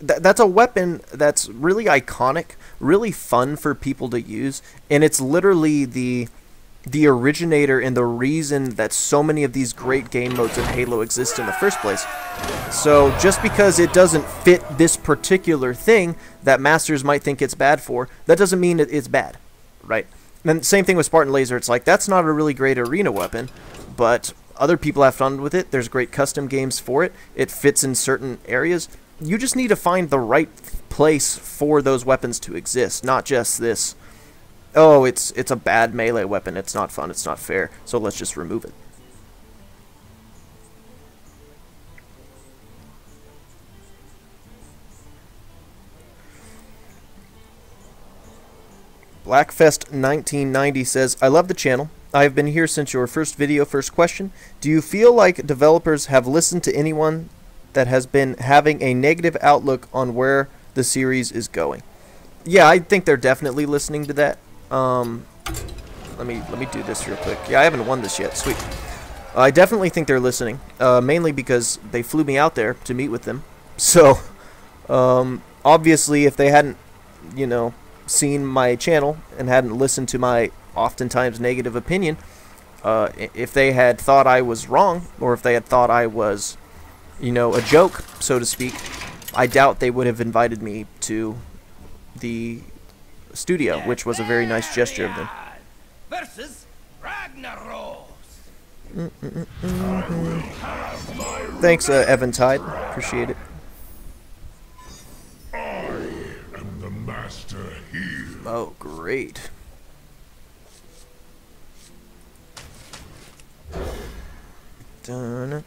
That's a weapon that's really iconic, really fun for people to use, and it's literally the originator and the reason that so many of these great game modes in Halo exist in the first place. So just because it doesn't fit this particular thing that Masters might think it's bad for, that doesn't mean it's bad, right? And same thing with Spartan Laser. It's like, that's not a really great arena weapon, but other people have fun with it. There's great custom games for it. It fits in certain areas. You just need to find the right place for those weapons to exist, not just this, oh, it's a bad melee weapon, it's not fun, it's not fair, so let's just remove it. Blackfest 1990 says, I love the channel. I have been here since your first video. First question, do you feel like developers have listened to anyone that has been having a negative outlook on where the series is going? Yeah, I think they're definitely listening to that. Let me do this real quick. Yeah, I haven't won this yet. Sweet. I definitely think they're listening, mainly because they flew me out there to meet with them. So, obviously, if they hadn't, seen my channel and hadn't listened to my oftentimes negative opinion, if they had thought I was wrong, or if they had thought I was, a joke, so to speak, I doubt they would have invited me to the studio, which was a very nice gesture of them. Versus Ragnaros. Thanks, Evan Tide. Appreciate it. I am the master here. Oh, great. Done.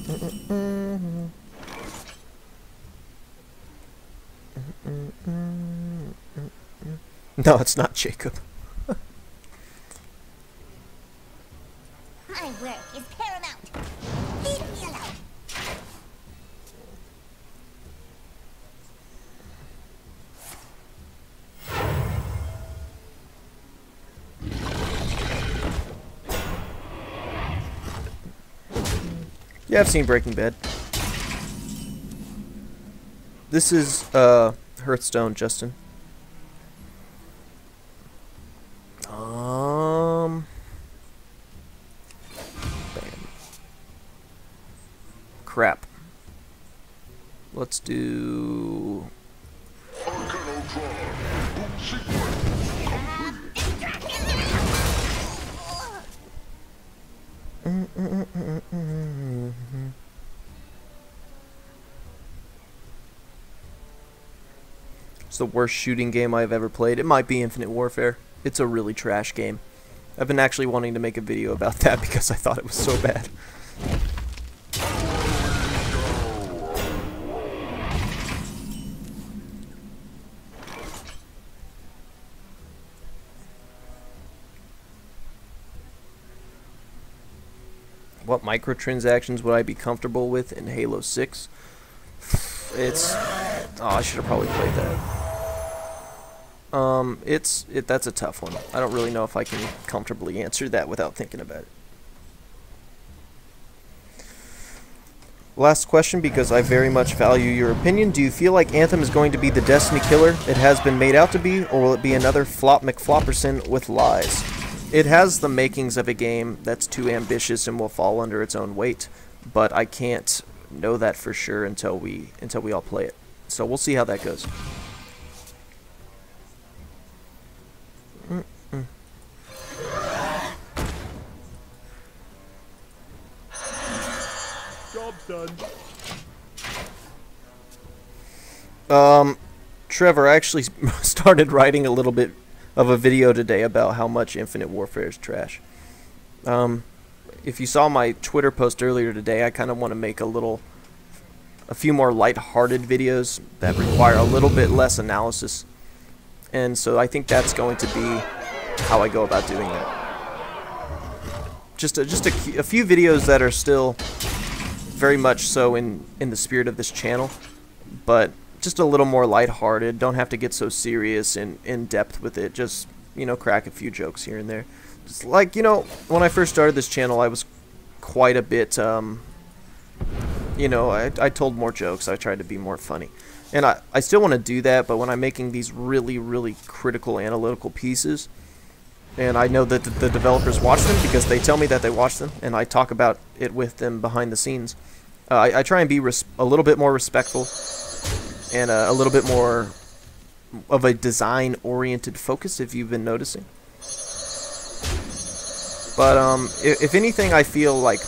No, it's not Jacob. My work is paramount. Leave me alone. Yeah, I've seen Breaking Bad. This is Hearthstone, Justin. Bam. Crap. Let's do. It's the worst shooting game I've ever played. It might be Infinite Warfare. It's a really trash game. I've been actually wanting to make a video about that because I thought it was so bad. What microtransactions would I be comfortable with in Halo 6? It's... Oh, I should have probably played that. That's a tough one. I don't really know if I can comfortably answer that without thinking about it. Last question, because I very much value your opinion. Do you feel like Anthem is going to be the Destiny killer it has been made out to be, or will it be another Flop McFlopperson with lies? It has the makings of a game that's too ambitious and will fall under its own weight, but I can't know that for sure until we all play it. So we'll see how that goes. Job's done. Trevor, I actually started writing a little bit of a video today about how much Infinite Warfare is trash. If you saw my Twitter post earlier today, I kind of want to make a few more light-hearted videos that require a little bit less analysis. And so I think that's going to be how I go about doing that. Just a few videos that are still very much so in the spirit of this channel, but just a little more lighthearted. Don't have to get so serious and in depth with it. Just, you know, crack a few jokes here and there. Just like, you know, when I first started this channel, I was quite a bit, you know, I told more jokes. I tried to be more funny. And I still want to do that, but when I'm making these really, really critical analytical pieces, and I know that the developers watch them because they tell me that they watch them, and I talk about it with them behind the scenes, I try and be a little bit more respectful and a little bit more of a design-oriented focus, if you've been noticing. But if anything, I feel like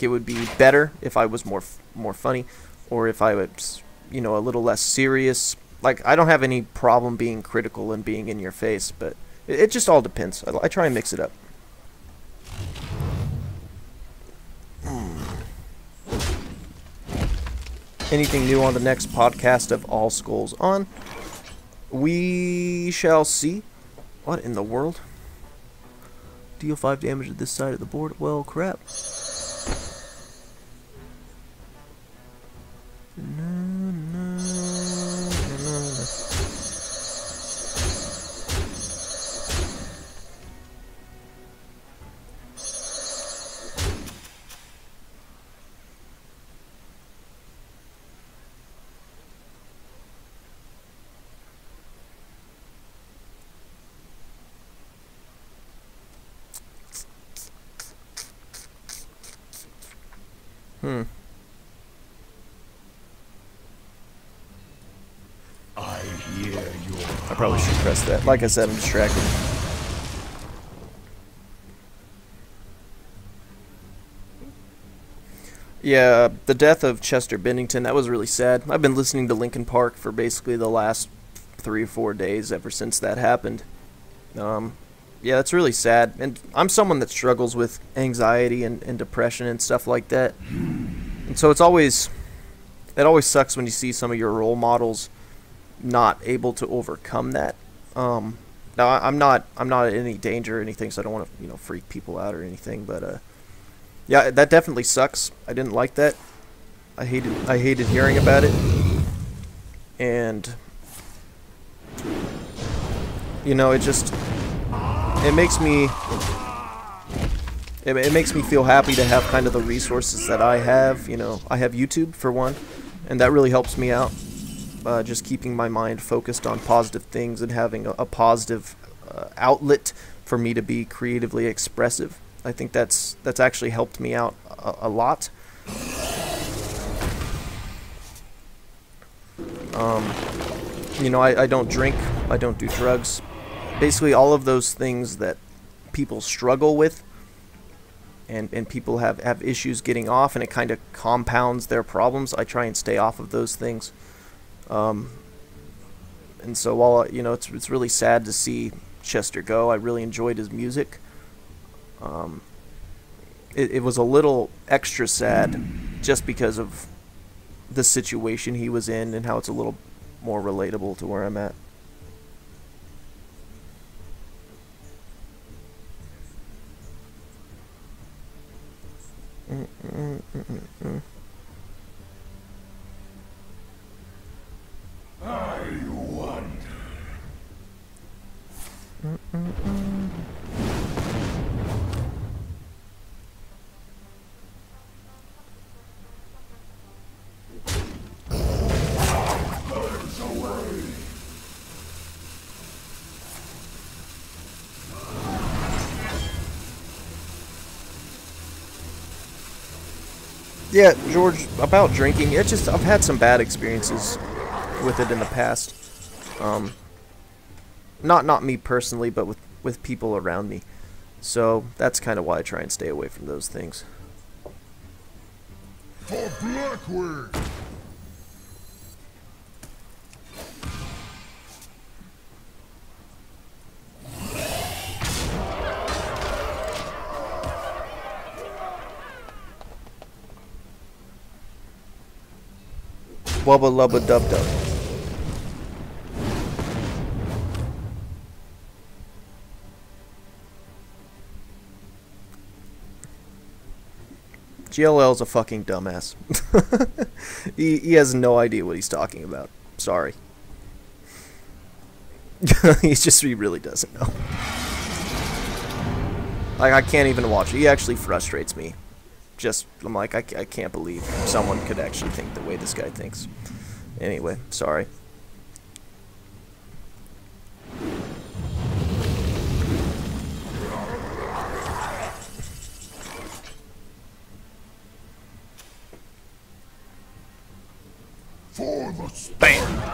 it would be better if I was more funny, or if I was, you know, a little less serious. Like, I don't have any problem being critical and being in your face, but it just all depends. I try and mix it up. Anything new on the next podcast of All Skulls On? We shall see. What in the world? Deal 5 damage to this side of the board? Well, crap. I hear your I probably should press that. Like I said, I'm distracted. Yeah, the death of Chester Bennington, that was really sad. I've been listening to Linkin Park for basically the last 3 or 4 days ever since that happened. Yeah, that's really sad. And I'm someone that struggles with anxiety and depression and stuff like that. And so it always sucks when you see some of your role models not able to overcome that. Now I'm not in any danger or anything, so I don't want to, freak people out or anything, but yeah, that definitely sucks. I didn't like that. I hated hearing about it. And it makes me feel happy to have kind of the resources that I have. I have YouTube for one, and that really helps me out. Just keeping my mind focused on positive things and having a positive outlet for me to be creatively expressive. I think that's actually helped me out a lot. I don't drink, I don't do drugs. Basically all of those things that people struggle with and people have issues getting off, and it kind of compounds their problems. I try and stay off of those things. And so while it's really sad to see Chester go, I really enjoyed his music. It was a little extra sad just because of the situation he was in and how it's a little more relatable to where I'm at. I wonder. There's a way. Yeah, George, about drinking, I've had some bad experiences with it in the past. Not me personally, but with people around me. So that's kind of why I try and stay away from those things. For Blackwing. Wubba lubba dub dub. GLL's a fucking dumbass. he has no idea what he's talking about. Sorry. He really doesn't know. Like, I can't even watch it. He actually frustrates me. I'm like, I can't believe someone could actually think the way this guy thinks. Anyway, sorry. For the spam.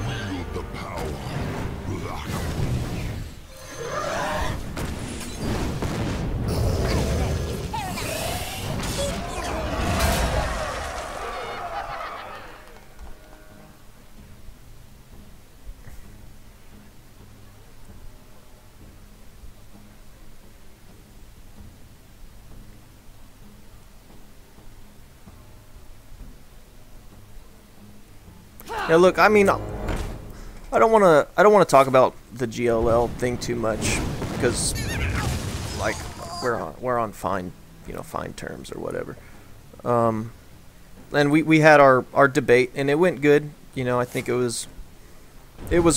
Wield the power, Blackwing. Yeah, look, I mean, I don't want to talk about the GLL thing too much because, like, we're on fine terms or whatever. And we had our debate and it went good. I think it was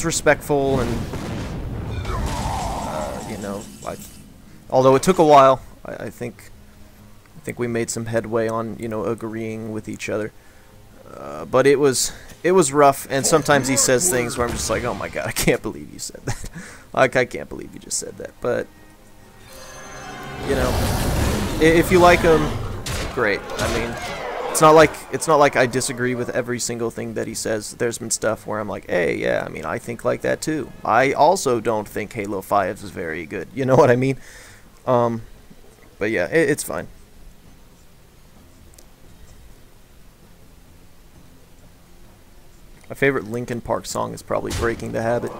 respectful and although it took a while, I think we made some headway on agreeing with each other. But it was rough, and sometimes he says things where I'm just like, oh my god, I can't believe you said that. Like, I can't believe you just said that. But if you like him, great. I mean, it's not like I disagree with every single thing that he says. There's been stuff where I'm like, hey, yeah, I mean, I think like that too. I also don't think Halo 5 is very good. You know what I mean? But yeah, it's fine. My favorite Linkin Park song is probably Breaking the Habit.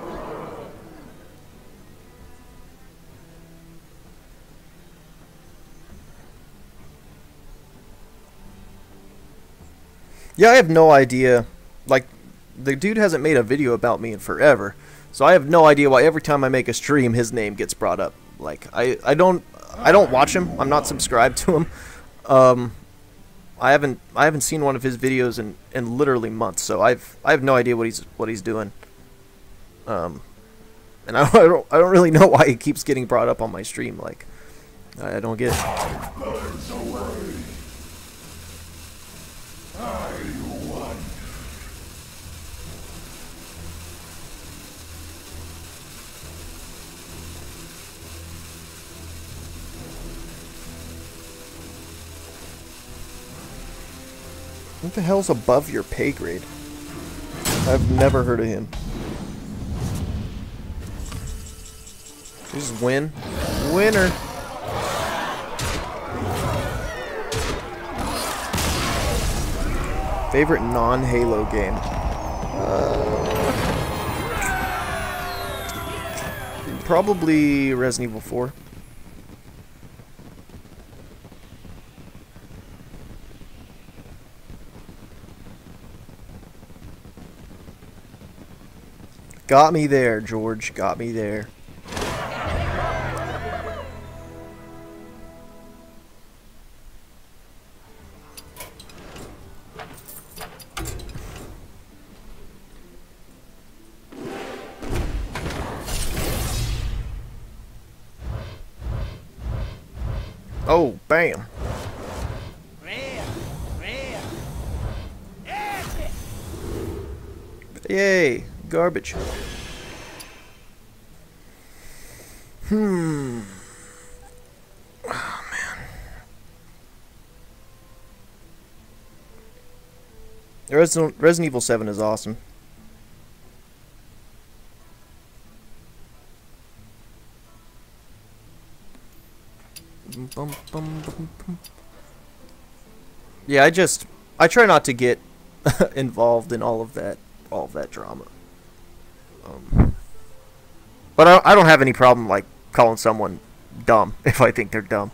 Yeah, I have no idea. Like, the dude hasn't made a video about me in forever, so I have no idea why every time I make a stream, his name gets brought up. Like, I don't watch him. I'm not subscribed to him. I haven't seen one of his videos in literally months, so I have no idea what he's doing. And I don't really know why he keeps getting brought up on my stream. Like, I don't get it. What the hell's above your pay grade? I've never heard of him. Just win. Winner. Favorite non-Halo game? Probably Resident Evil 4. Got me there, George. Got me there. Oh, bam. Yay, garbage. Oh, man. Resident Evil 7 is awesome. Yeah, I try not to get involved in all of that drama. But I don't have any problem like calling someone dumb if I think they're dumb.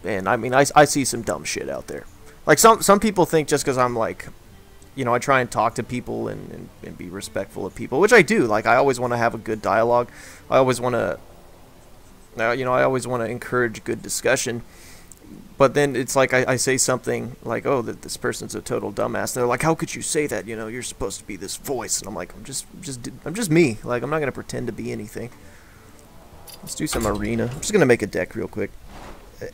And I mean, I see some dumb shit out there. Like some people think just because I'm like, you know, I try and talk to people and be respectful of people, which I do. Like, I always want to have a good dialogue. I always want to, you know, I always want to encourage good discussion. But then it's like I say something like, oh, that this person's a total dumbass. And they're like, how could you say that? You know, you're supposed to be this voice. And I'm like, I'm just me. Like, I'm not gonna pretend to be anything. Let's do some arena. I'm just gonna make a deck real quick.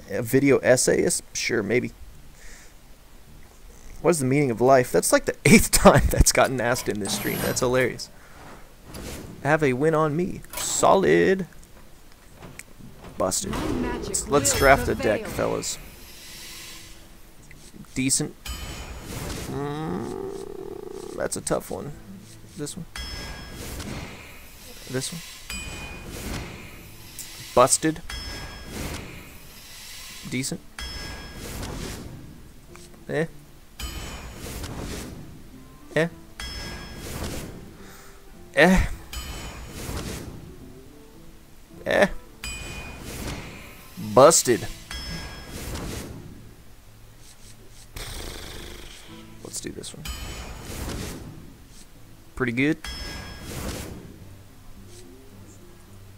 A video essayist? Sure, maybe. What is the meaning of life? That's like the 8th time that's gotten asked in this stream. That's hilarious. Have a win on me. Solid. Busted. Let's draft a deck, fellas. Decent. That's a tough one. This one. This one. Busted. Decent. Eh. Eh. Eh. Eh. Busted. Let's do this one. Pretty good.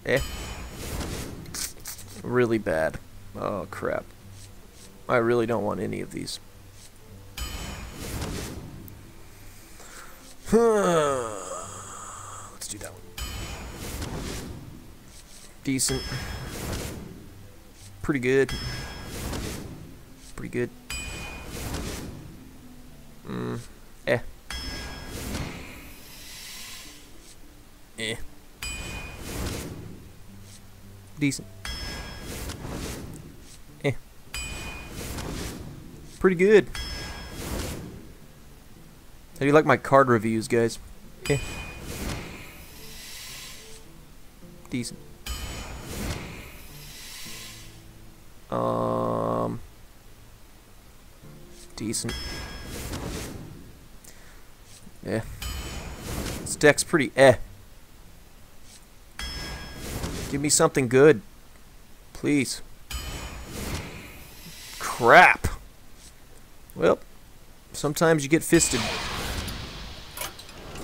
Eh. Really bad. Oh, crap. I really don't want any of these. Let's do that one. Decent. Pretty good. Pretty good. Eh. Eh. Decent. Eh. Pretty good. How do you like my card reviews, guys? Okay. Decent. Decent. Yeah. This deck's pretty Give me something good. Please. Crap. Well, sometimes you get fisted.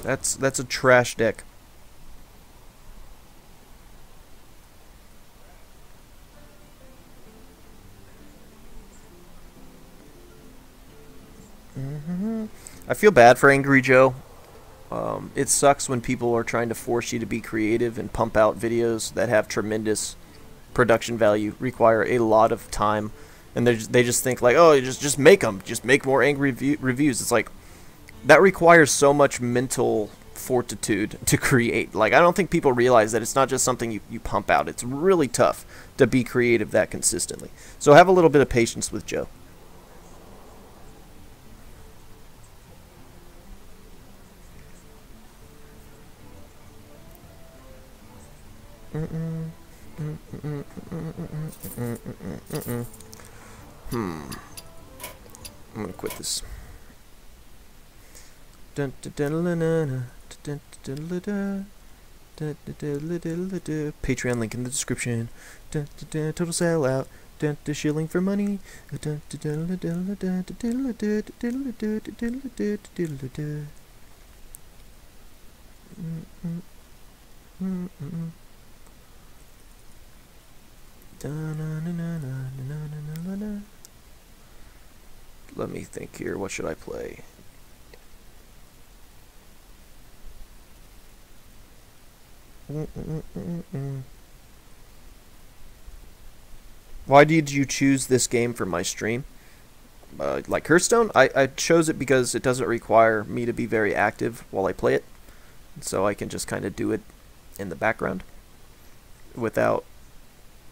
That's a trash deck. I feel bad for Angry Joe. It sucks when people are trying to force you to be creative and pump out videos that have tremendous production value, require a lot of time, and they just think like, oh, just make them, just make more angry reviews. It's like, that requires so much mental fortitude to create. Like, I don't think people realize that it's not just something you pump out. It's really tough to be creative that consistently. So have a little bit of patience with Joe. I'm gonna quit this. Patreon link in the description. Total sellout. Shilling for money. Let me think here. What should I play? Why did you choose this game for my stream? Like Hearthstone? I chose it because it doesn't require me to be very active while I play it. So I can just kind of do it in the background without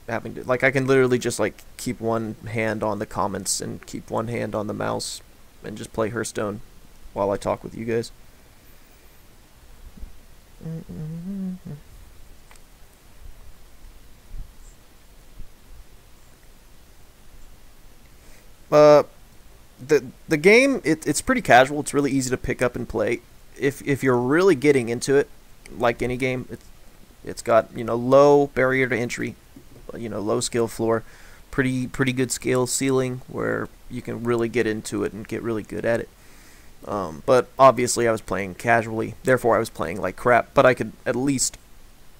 having to, like, I can literally just like keep one hand on the comments and keep one hand on the mouse and just play Hearthstone while I talk with you guys. The game, it's pretty casual. It's really easy to pick up and play. If you're really getting into it, like any game, it's got, you know, low barrier to entry, you know, low skill floor, pretty good skill ceiling where you can really get into it and get really good at it. But obviously I was playing casually, therefore I was playing like crap, but I could at least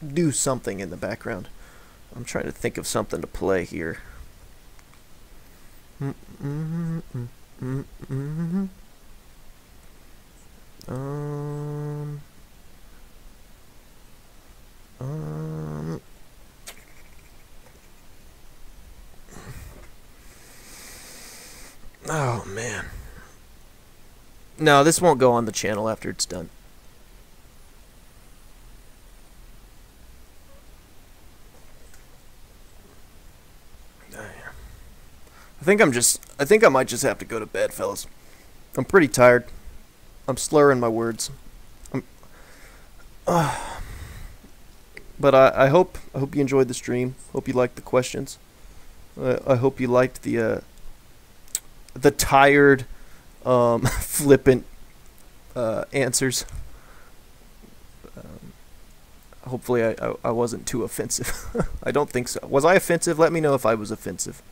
do something in the background. I'm trying to think of something to play here. Oh man. No, this won't go on the channel after it's done. I think I might just have to go to bed, fellas. I'm pretty tired. I'm slurring my words. But I hope you enjoyed the stream. Hope you liked the questions. I hope you liked the tired, flippant answers. Hopefully I wasn't too offensive. I don't think so. Was I offensive? Let me know if I was offensive.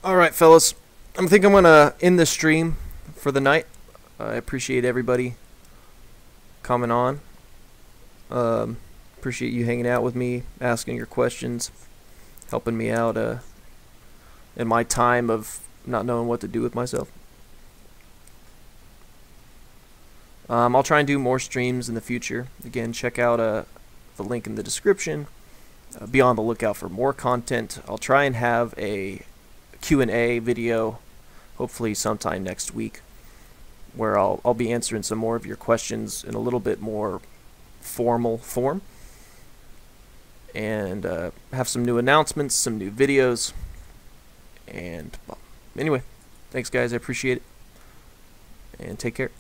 Alright, fellas. I think I'm going to end this stream for the night. I appreciate everybody coming on. Appreciate you hanging out with me, asking your questions, helping me out in my time of not knowing what to do with myself. I'll try and do more streams in the future. Again, check out the link in the description. Be on the lookout for more content. I'll try and have a Q&A video, hopefully sometime next week, where I'll be answering some more of your questions in a little bit more formal form, and have some new announcements, some new videos, and well, anyway, thanks guys, I appreciate it, and take care.